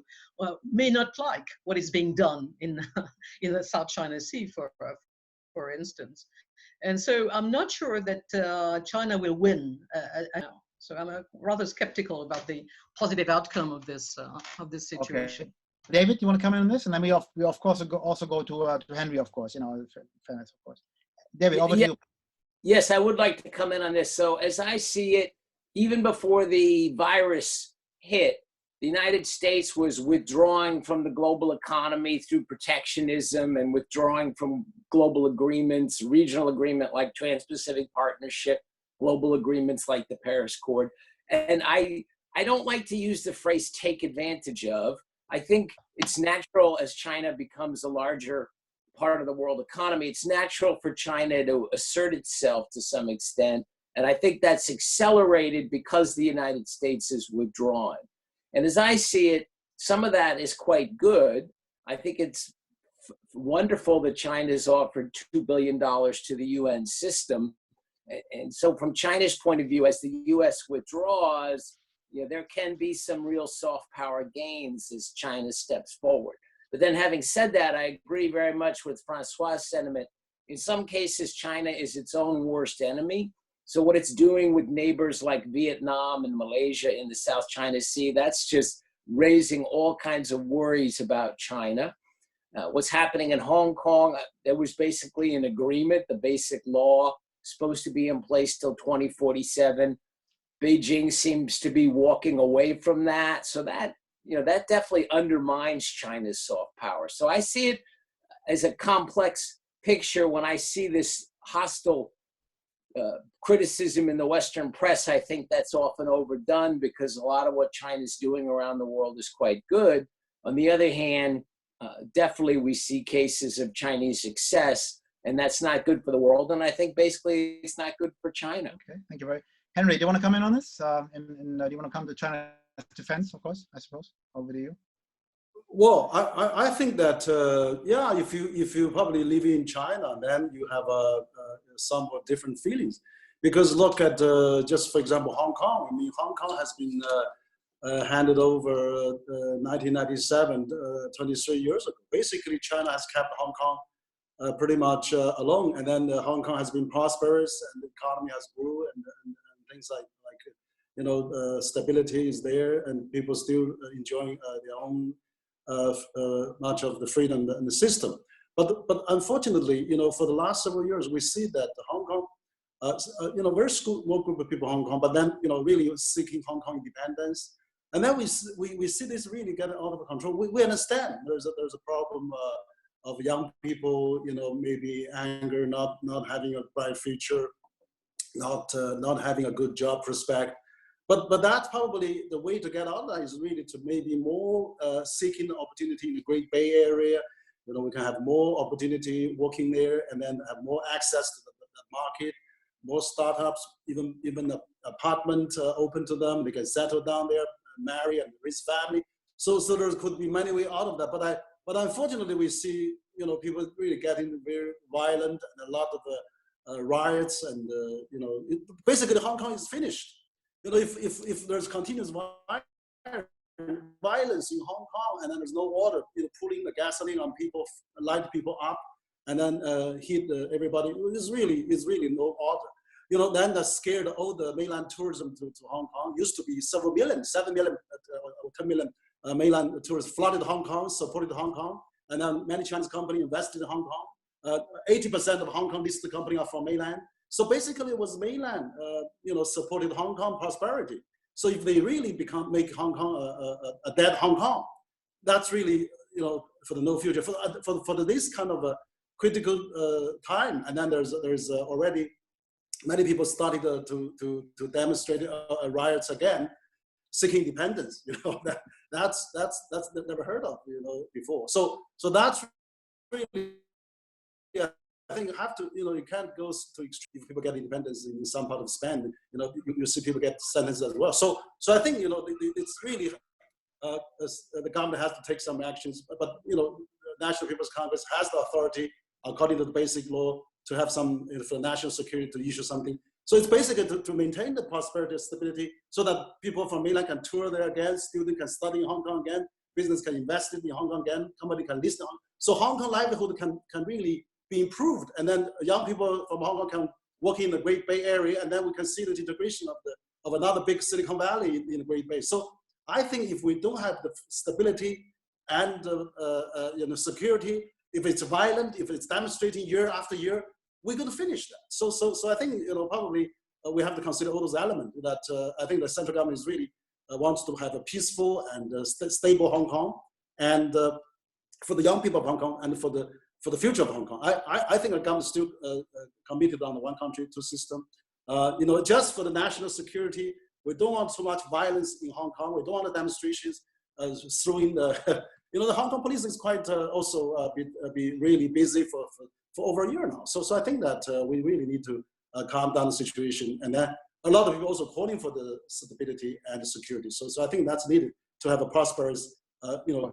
may not like what is being done in the South China Sea, for instance. And so I'm not sure that China will win. So I'm rather skeptical about the positive outcome of this situation. David, you want to comment on this? And then we of course also go to Henry, of course, you know, fairness, of course. David, over to you. Yes, I would like to comment on this. So as I see it, even before the virus hit, the United States was withdrawing from the global economy through protectionism and withdrawing from global agreements, regional agreement like Trans-Pacific Partnership, global agreements like the Paris Accord. And I don't like to use the phrase take advantage of. I think it's natural as China becomes a larger part of the world economy, it's natural for China to assert itself to some extent. And I think that's accelerated because the United States is withdrawn. And as I see it, some of that is quite good. I think it's wonderful that China has offered $2 billion to the UN system. And so from China's point of view, as the US withdraws, you know, there can be some real soft power gains as China steps forward. But then having said that, I agree very much with Francois' sentiment. In some cases, China is its own worst enemy. So what it's doing with neighbors like Vietnam and Malaysia in the South China Sea, that's just raising all kinds of worries about China. What's happening in Hong Kong, there was basically an agreement, the basic law supposed to be in place till 2047. Beijing seems to be walking away from that. So that, you know, that definitely undermines China's soft power. So I see it as a complex picture. When I see this hostile criticism in the Western press, I think that's often overdone because a lot of what China's doing around the world is quite good. On the other hand, definitely we see cases of Chinese success, and that's not good for the world. And I think basically it's not good for China. Okay, thank you very much. Henry, do you want to come in on this? Do you want to come to China's defense, of course, I suppose? Over to you. Well, I think that, yeah, if you probably live in China, then you have somewhat different feelings. Because look at, just for example, Hong Kong. I mean, Hong Kong has been handed over 1997, 23 years ago. Basically, China has kept Hong Kong pretty much alone. And then Hong Kong has been prosperous and the economy has grew and things like you know, stability is there and people still enjoying their own much of the freedom in the system. But unfortunately, you know, for the last several years, we see that Hong Kong, you know, very small group of people in Hong Kong, but then, you know, really seeking Hong Kong independence. And then we see this really getting out of control. We understand there's a problem of young people, you know, maybe anger, not having a bright future, not having a good job prospect. But that's probably the way to get out of that is really to maybe more seeking opportunity in the Great Bay Area. You know, we can have more opportunity working there and then have more access to the market, more startups, even an apartment open to them. They can settle down there, marry and raise family. So there could be many ways out of that. But unfortunately, we see, you know, people really getting very violent and a lot of riots and, you know, basically Hong Kong is finished. You know, if there's continuous violence in Hong Kong and then there's no order, you know, pulling the gasoline on people, light people up, and then hit everybody, it's really no order. You know, then that scared all the mainland tourism to Hong Kong. Used to be several million, 7 million, 10 million mainland tourists flooded Hong Kong, supported Hong Kong, and then many Chinese companies invested in Hong Kong. 80% of Hong Kong listed companies are from mainland. So basically it was mainland, you know, supported Hong Kong prosperity. So if they really make Hong Kong a dead Hong Kong, that's really, you know, for the no future, for this kind of a critical time. And then there's already many people started to demonstrate riots again, seeking independence. You know, that's never heard of, you know, before. So that's really, yeah. I think you have to, you know, you can't go to extreme. If people get independence in some part of Spain, you know, you see people get sentenced as well. So I think, you know, it's really the government has to take some actions. But you know, the National People's Congress has the authority, according to the basic law, to have some, you know, for national security to issue something. So it's basically to maintain the prosperity and stability, so that people from mainland can tour there again, students can study in Hong Kong again, business can invest in Hong Kong again, company can list on. So Hong Kong livelihood can really be improved, and then young people from Hong Kong can work in the Great Bay Area, and then we can see the integration of another big Silicon Valley in the Great Bay. So I think if we don't have the stability and security. If it's violent, if it's demonstrating year after year, we're going to finish that. So I think probably we have to consider all those elements. That I think the central government is really wants to have a peaceful and stable Hong Kong, and for the young people of Hong Kong and for the future of Hong Kong. I think the government is still committed on the one country, two system. Just for the national security, we don't want too much violence in Hong Kong. We don't want the demonstrations throwing the, the Hong Kong police is quite also be really busy for over a year now. So I think that we really need to calm down the situation. And then a lot of people also calling for the stability and the security. So I think that's needed to have a prosperous,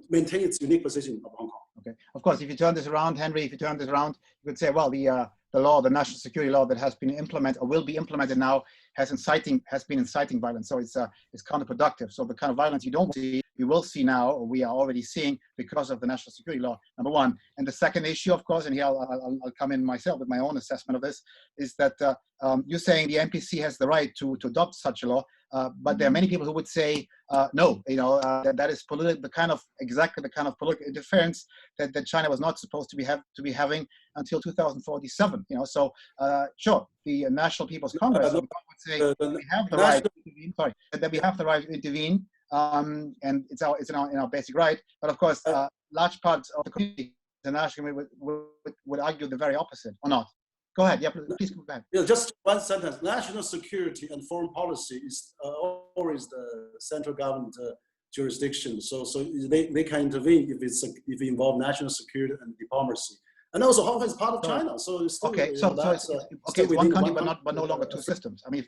maintain its unique position of Hong Kong. Okay. Of course, if you turn this around, Henry, if you turn this around, you could say, well, the law, the national security law that has been implemented or will be implemented now has been inciting violence. So it's counterproductive. So the kind of violence you don't see, you will see now, or we are already seeing because of the national security law, number one. And the second issue, of course, and here I'll come in myself with my own assessment of this, is that you're saying the NPC has the right to adopt such a law, but there are many people who would say no, that is exactly the kind of political interference that China was not supposed to be having until 2047. So sure, the National People's Congress would say we have the right to intervene. Sorry, that we have the right to intervene, and it's in our basic right. But of course, large parts of the community, the national community would argue the very opposite, or not. Go ahead. Yeah, please go ahead. Yeah, just one sentence. National security and foreign policy is always the central government jurisdiction. So they can intervene if it involves national security and diplomacy. And also, Hong Kong is part of China, so it's still, okay. It's one country, but no longer two systems. I mean,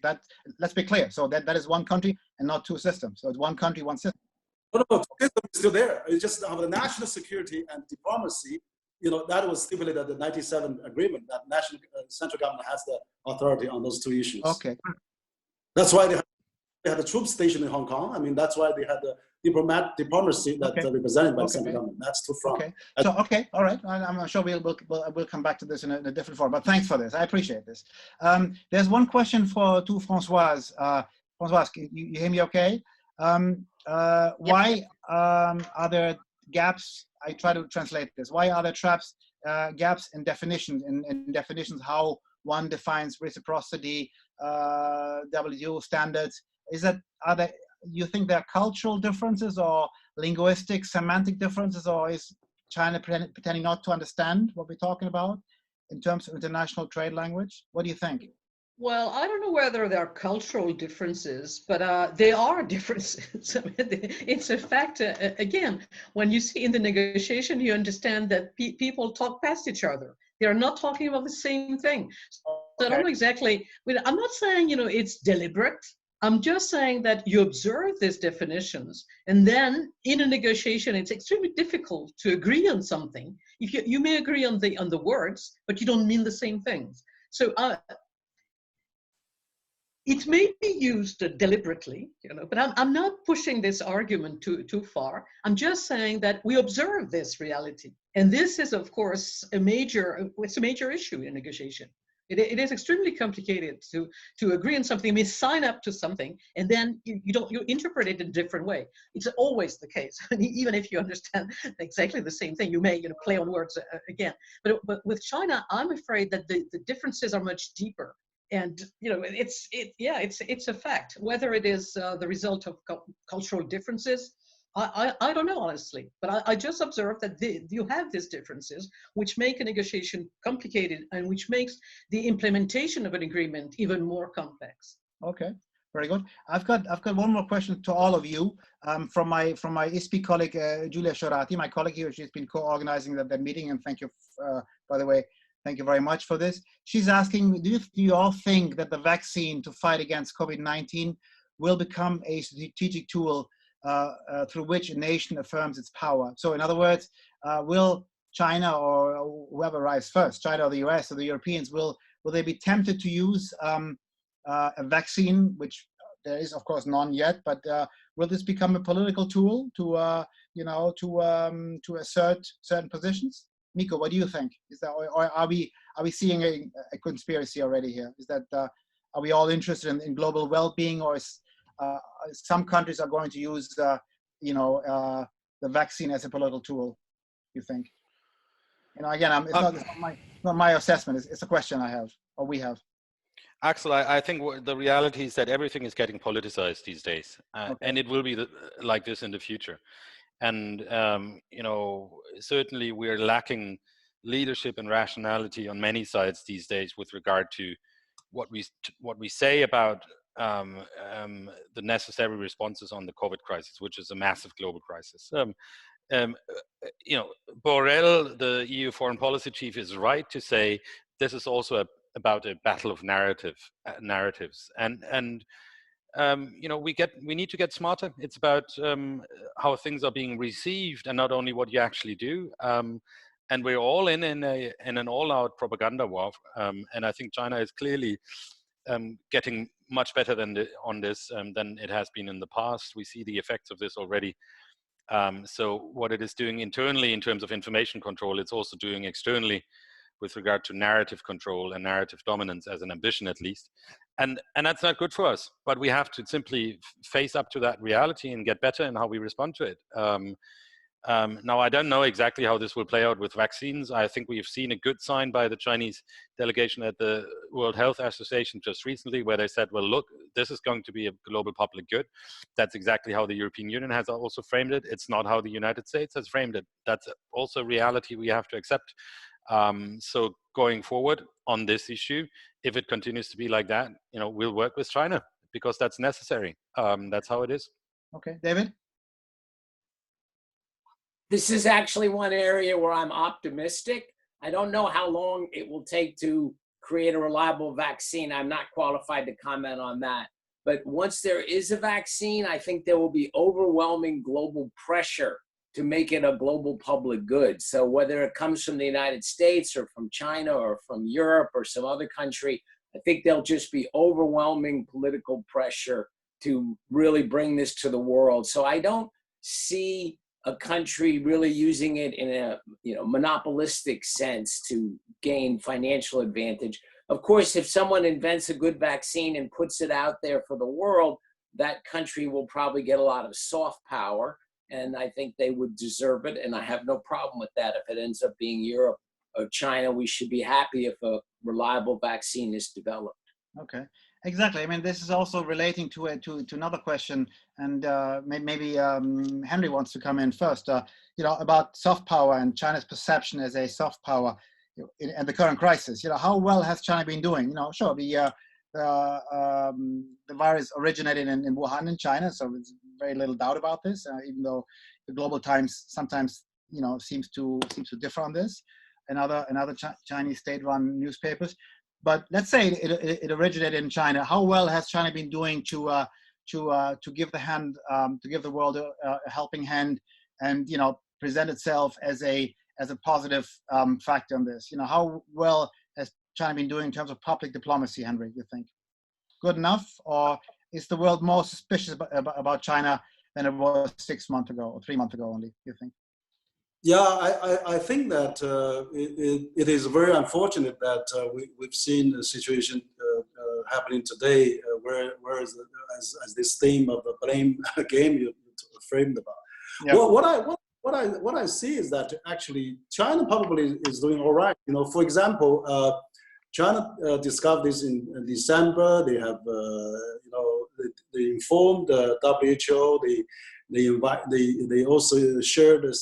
let's be clear. So that is one country and not two systems. So it's one country, one system. No, the system is still there. It's just the national security and diplomacy. That was stipulated at the 97 agreement that central government has the authority on those two issues. Okay. That's why they had the troops stationed in Hong Kong. I mean, that's why they had the diplomacy that represented by the central government. That's two fronts. Okay. So, okay. All right. I'm sure we'll come back to this in a different form, but thanks for this. I appreciate this. There's one question to Françoise. Françoise, you hear me okay? Why are there gaps? I try to translate this. Why are there gaps in definitions, in definitions how one defines reciprocity, WTO standards? You think there are cultural differences or linguistic, semantic differences, or is China pretending not to understand what we're talking about in terms of international trade language? What do you think? Well, I don't know whether there are cultural differences, but there are differences. I mean, it's a fact. Again, when you see in the negotiation, you understand that people talk past each other. They are not talking about the same thing. So I don't know exactly. I'm not saying, it's deliberate. I'm just saying that you observe these definitions, and then in a negotiation, it's extremely difficult to agree on something. If you may agree on the words, but you don't mean the same things. So it may be used deliberately, but I'm not pushing this argument too far. I'm just saying that we observe this reality, and this is, of course, it's a major issue in negotiation. It is extremely complicated to agree on something. I mean, sign up to something, and then you interpret it in a different way. It's always the case. Even if you understand exactly the same thing, you may play on words again. But with China, I'm afraid that the differences are much deeper. And it's a fact. Whether it is the result of cultural differences, I don't know, honestly, but I just observe that you have these differences, which make a negotiation complicated and which makes the implementation of an agreement even more complex. Okay, very good. I've got one more question to all of you from my ISPI colleague Julia Shorati, my colleague here. She's been co-organizing that meeting, and thank you, by the way. Thank you very much for this. She's asking, do you all think that the vaccine to fight against COVID-19 will become a strategic tool through which a nation affirms its power? So in other words, will China or whoever arrives first, China or the US or the Europeans, will they be tempted to use a vaccine, which there is of course none yet, but will this become a political tool to assert certain positions? Miko, what do you think? Is that, or are we seeing a conspiracy already here? Is that are we all interested in global well-being, or is some countries are going to use the vaccine as a political tool, you think? You know, again, it's not my assessment. It's a question I have, or we have. Axel, I think the reality is that everything is getting politicized these days, and it will be like this in the future. And you know, certainly we're lacking leadership and rationality on many sides these days with regard to what we say about the necessary responses on the COVID crisis, which is a massive global crisis. You know, Borrell, the EU foreign policy chief, is right to say this is also about a battle of narratives, and you know, we need to get smarter. It's about how things are being received, and not only what you actually do. And we're all in an all-out propaganda war, and I think China is clearly getting much better on this than it has been in the past. We see the effects of this already. So what it is doing internally in terms of information control, it's also doing externally with regard to narrative control and narrative dominance, as an ambition at least. And that's not good for us, but we have to simply face up to that reality and get better in how we respond to it. Now, I don't know exactly how this will play out with vaccines. I think we have seen a good sign by the Chinese delegation at the World Health Association just recently, where they said, well, look, this is going to be a global public good. That's exactly how the European Union has also framed it. It's not how the United States has framed it. That's also a reality we have to accept. So going forward on this issue, if it continues to be like that, you know, we'll work with China because that's necessary. That's how it is. Okay, David? This is actually one area where I'm optimistic. I don't know how long it will take to create a reliable vaccine. I'm not qualified to comment on that. But once there is a vaccine, I think there will be overwhelming global pressure to make it a global public good. So whether it comes from the United States or from China or from Europe or some other country, I think there'll just be overwhelming political pressure to really bring this to the world. So I don't see a country really using it in a monopolistic sense to gain financial advantage. Of course, if someone invents a good vaccine and puts it out there for the world, that country will probably get a lot of soft power. And I think they would deserve it. And I have no problem with that. If it ends up being Europe or China, we should be happy if a reliable vaccine is developed. Okay, exactly. I mean, this is also relating to another question, and maybe Henry wants to come in first. You know, about soft power and China's perception as a soft power in the current crisis. You know, how well has China been doing? You know, sure, the virus originated in Wuhan in China, so there's very little doubt about this. Even though the Global Times sometimes, you know, seems to differ on this, and other Chinese state-run newspapers. But let's say it originated in China. How well has China been doing to give the world a helping hand, and, you know, present itself as a positive factor in this? You know, how well has China been doing in terms of public diplomacy, Henry, you think? Good enough, or is the world more suspicious about China than it was 6 months ago or 3 months ago only, you think? Yeah, I think that it is very unfortunate that we've seen the situation happening today, whereas as this theme of the blame game you framed about. Yeah. Well, what I see is that actually China probably is doing all right. You know, for example, China discovered this in December. They have, you know, they informed the WHO. They also shared the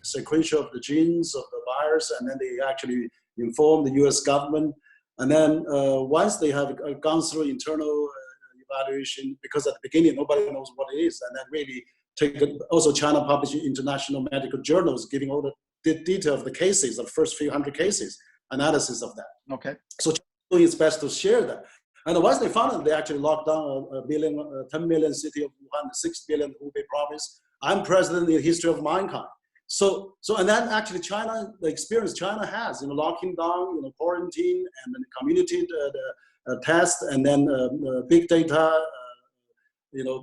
sequential of the genes of the virus, and then they actually informed the U.S. government. And then once they have gone through internal evaluation, because at the beginning nobody knows what it is, and then really also China published international medical journals giving all the detail of the cases, the first few hundred cases, analysis of that. Okay. So China is doing its best to share that. And once they found it, they actually locked down 10 million city of Wuhan, 6 billion Hubei province, unprecedented in the history of mankind. So and then actually China, the experience China has, you know, locking down, you know, quarantine, and then community test, and then big data, you know,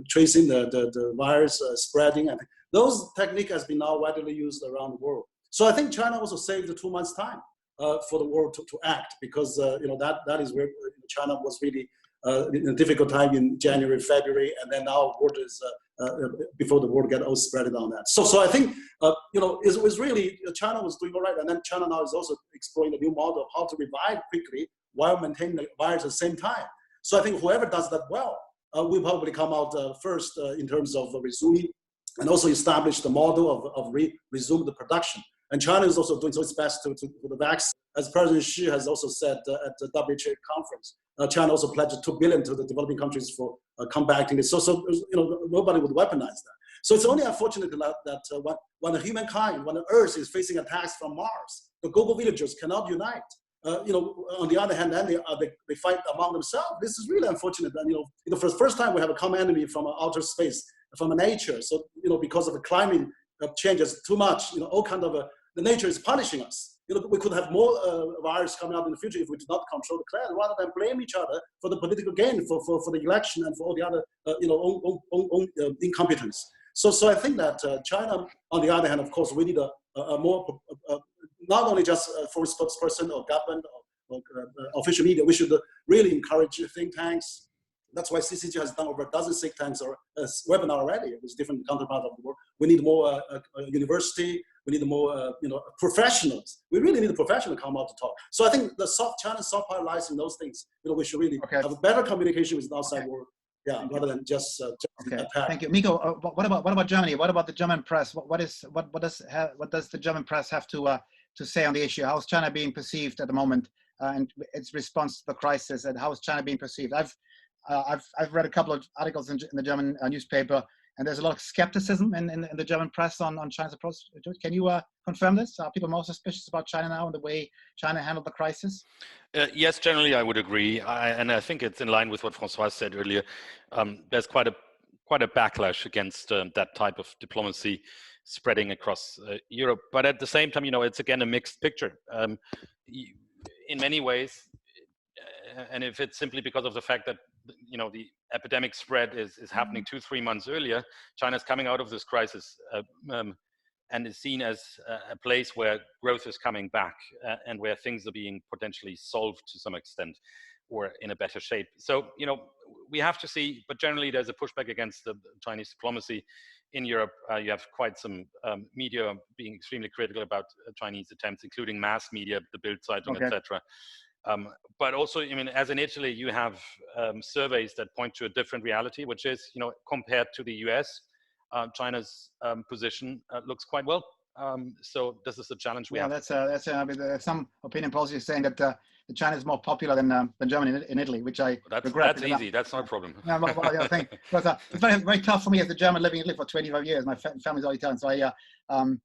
tracing the virus spreading. And those technique has been now widely used around the world. So I think China also saved 2 months' time for the world to act, because you know, that is where China was really in a difficult time in January, February, and then now world is before the world get all spread on that. So I think, it was really, China was doing all right. And then China now is also exploring a new model of how to revive quickly while maintaining the virus at the same time. So I think whoever does that well will probably come out first in terms of resuming and also establish the model of resume the production. And China is also doing its best to the vaccine. As President Xi has also said at the WHO conference, China also pledged $2 billion to the developing countries for combating this. So nobody would weaponize that. So it's only unfortunate that when humankind, when the Earth is facing attacks from Mars, the global villagers cannot unite. On the other hand, then they fight among themselves. This is really unfortunate. And for the first time, we have a common enemy from outer space, from nature. So because of the climate changes too much, all kind of the nature is punishing us. We could have more virus coming out in the future if we do not control the clan, rather than blame each other for the political gain, for the election, and for all the other incompetence. So I think that China, on the other hand, of course, we need a more not only just for spokesperson or government or official media. We should really encourage think tanks. That's why CCG has done over a dozen think tanks or webinar already with different counterparts of the world. We need more university. We need more professionals. We really need a professional to come out to talk. So I think the China's soft power lies in those things. We should really have a better communication with the outside world. Yeah, rather than just attack. Thank you, Miko. What about Germany? What about the German press? What does the German press have to say on the issue? How is China being perceived at the moment, and its response to the crisis? And how is China being perceived? I've read a couple of articles in the German newspaper, and there's a lot of skepticism in the German press on China's approach. Can you confirm this? Are people more suspicious about China now and the way China handled the crisis? Yes, generally I would agree, and I think it's in line with what François said earlier. There's quite a backlash against that type of diplomacy spreading across Europe. But at the same time, it's again a mixed picture. In many ways, and if it's simply because of the fact that the epidemic spread is happening 2-3 months earlier, China's coming out of this crisis and is seen as a place where growth is coming back and where things are being potentially solved to some extent or in a better shape. So, we have to see, but generally there's a pushback against the Chinese diplomacy in Europe. You have quite some media being extremely critical about Chinese attempts, including mass media, the Bild Zeitung, etc. But also, as in Italy, you have surveys that point to a different reality, which is, compared to the US, China's position looks quite well. So this is a challenge we have. That's some opinion polls saying that China is more popular than Germany in Italy, which I regret. That's easy. That's not a problem. Because it's very, very tough for me as a German living in Italy for 25 years. My family's all Italian, so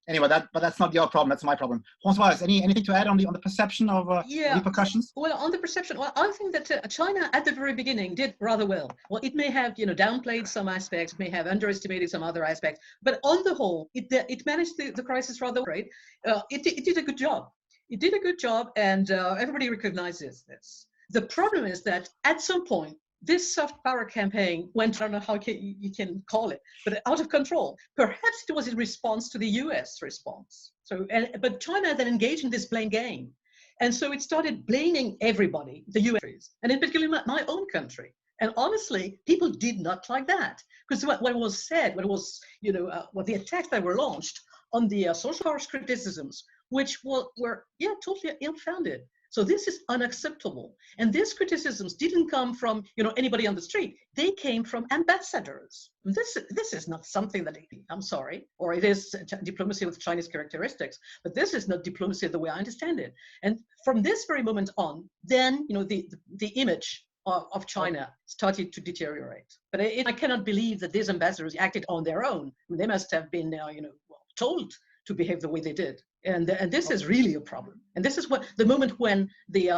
anyway, but that's not your problem. That's my problem. François, anything to add on the perception of repercussions? Well, on the perception, I think that China at the very beginning did rather well. Well, it may have downplayed some aspects, may have underestimated some other aspects, but on the whole, it managed the crisis rather well. It did a good job. It did a good job, and everybody recognizes this. The problem is that at some point, this soft power campaign went, I don't know how you can call it, but out of control. Perhaps it was in response to the US response. But China then engaged in this blame game. And so it started blaming everybody, the US, and in particular my own country. And honestly, people did not like that. Because what was said, what the attacks that were launched on the social powers criticisms, which were totally ill-founded. So this is unacceptable. And these criticisms didn't come from anybody on the street. They came from ambassadors. This is not something that, I'm sorry, or it is diplomacy with Chinese characteristics, but this is not diplomacy the way I understand it. And from this very moment on, then the image of China started to deteriorate. But I cannot believe that these ambassadors acted on their own. They must have been told to behave the way they did. And this is really a problem. And this is what the moment when the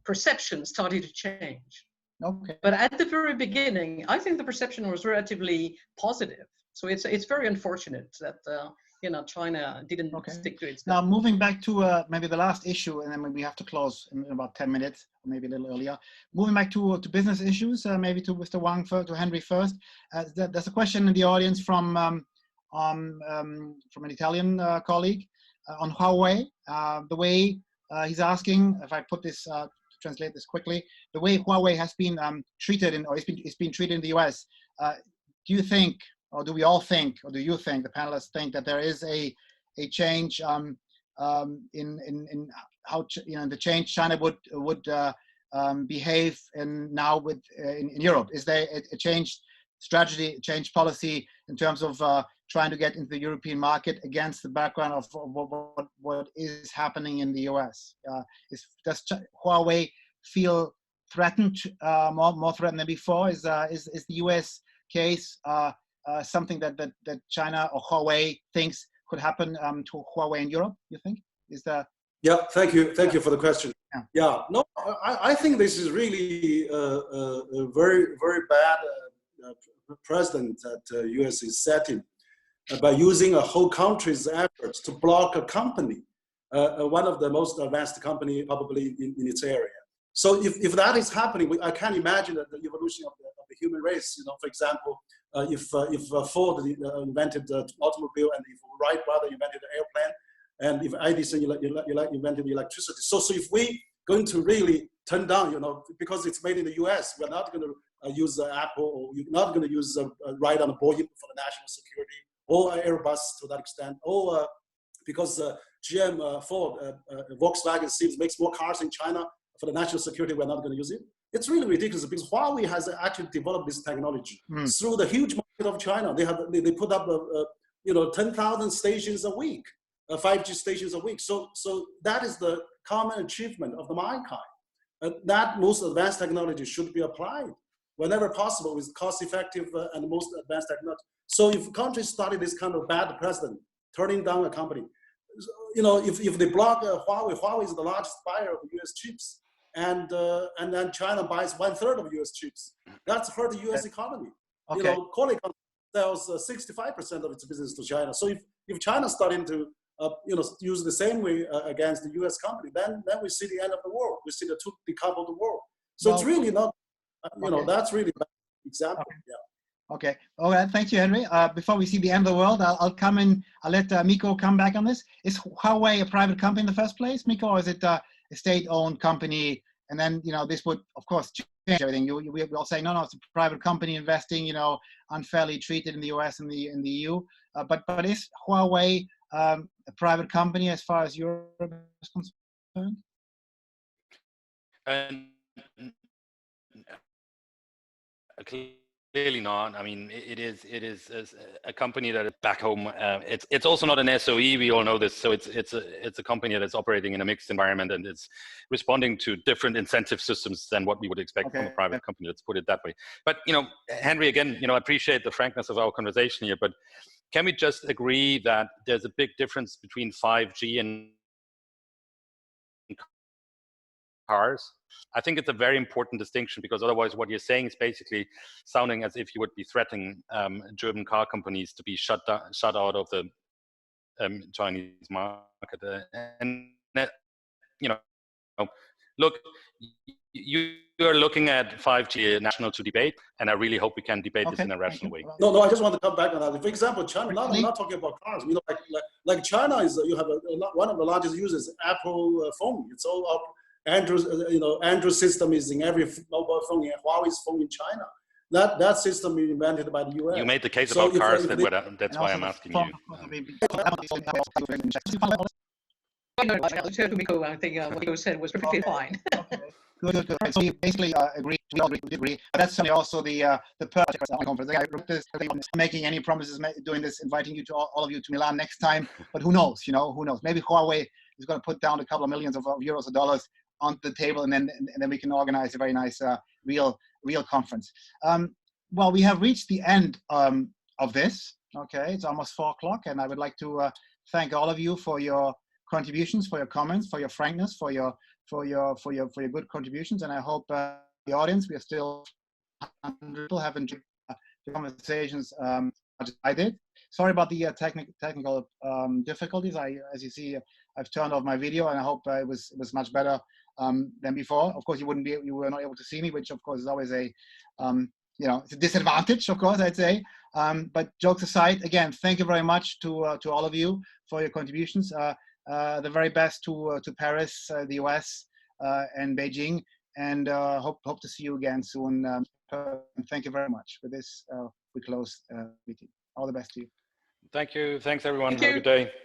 perception started to change. Okay. But at the very beginning, I think the perception was relatively positive. So it's very unfortunate that China didn't stick to it. Now moving back to maybe the last issue, and then we have to close in about 10 minutes, or maybe a little earlier. Moving back to business issues, maybe to Mr. Wang first, to Henry first. There's a question in the audience from an Italian colleague on Huawei. The way he's asking, if I put this, to translate this quickly, the way Huawei has been treated it's been treated in the US. do you think, or do we all think, or do you think, the panelists think that there is a change in how the change China would behave now in Europe? Is there a changed strategy, changed policy in terms of trying to get into the European market against the background of what is happening in the US? Does Huawei feel threatened, more threatened than before? Is the US case something that China or Huawei thinks could happen to Huawei in Europe? You think? Yeah, thank you for the question. Yeah, no, I think this is really a very, very bad precedent that US is setting by using a whole country's efforts to block a company, one of the most advanced company probably in its area. So if that is happening, I can imagine that the evolution of the human race. For example, if Ford invented the automobile, and if Wright brother invented the airplane, and if Edison invented electricity. So if we going to really turn down, because it's made in the US, we're not going to use Apple, or you're not going to use Wright on Boeing for the national security, or Airbus to that extent, or because GM, Ford, Volkswagen, Siemens makes more cars in China for the national security, we're not going to use it. It's really ridiculous because Huawei has actually developed this technology through the huge market of China. They put up 10,000 stations a week, 5G stations a week. So that is the common achievement of the mankind. That most advanced technology should be applied whenever possible with cost-effective and most advanced technology. So if countries started this kind of bad precedent, turning down a company, if they block Huawei is the largest buyer of US chips, and then China buys 1/3 of US chips. That's hurt the US economy. Okay. Qualcomm sells 65% of its business to China. So if China's starting to use the same way against the US company, then we see the end of the world. We see the two decoupled world. So it's really not, that's really a bad example. Okay. Yeah. Okay. All right. Thank you, Henry. Before we see the end of the world, I'll come in. I'll let Miko come back on this. Is Huawei a private company in the first place, Miko, or is it a state-owned company? And then this would, of course, change everything. We all say no, it's a private company investing, unfairly treated in the US and the EU. But is Huawei a private company as far as Europe is concerned? Clearly not. I mean, it is a company that is back home. It's also not an SOE. We all know this. So it's a company that is operating in a mixed environment, and it's responding to different incentive systems than what we would expect from a private company. Let's put it that way. But Henry, again, I appreciate the frankness of our conversation here. But can we just agree that there's a big difference between 5G and cars? I think it's a very important distinction, because otherwise what you're saying is basically sounding as if you would be threatening German car companies to be shut out of the Chinese market. Look, you're looking at 5G national to debate, and I really hope we can debate this in a rational way. No, I just want to come back on that. For example, China, I'm not talking about cars. Like China is, you have one of the largest users, Apple phone. It's all up. Android system is in every mobile phone, and Huawei's phone in China. That system is invented by the US. You made the case about cars, that's why I'm asking you. I think what Miko said was perfectly fine. Good. So we basically agree. We all agree. But that's certainly also the purpose of the conference. I wrote this, making any promises, doing this, inviting you to all of you to Milan next time. But who knows? Who knows? Maybe Huawei is going to put down a couple of millions of euros or dollars on the table, and then we can organize a very nice real conference. Well, we have reached the end of this. Okay, it's almost 4 o'clock, and I would like to thank all of you for your contributions, for your comments, for your frankness, for your good contributions, and I hope the audience, we are still have enjoyed the conversations as I did. Sorry about the technical difficulties. As you see, I've turned off my video, and I hope it was much better than before. Of course, you were not able to see me, which of course is always a it's a disadvantage, of course, I'd say. But jokes aside, again, thank you very much to all of you for your contributions. The very best to Paris, the US, and Beijing, and hope to see you again soon. Thank you very much. With this, we close the meeting. All the best to you. Thank you. Thanks, everyone. Thank Have a you. good day.